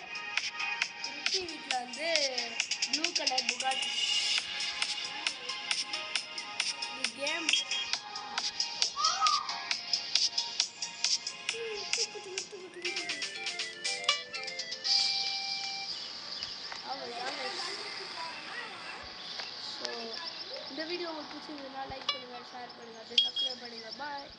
ரிச்சி வீட்டில் வந்து blue colour Bugatti. Game so இந்த வீடியோ உங்களுக்கு பிடிச்சிருந்ததுன்னா லைக் பண்ணுங்கள், ஷேர் பண்ணுங்கள், அப்படியே சப்ஸ்கிரைப் பண்ணுங்கள். பாய்.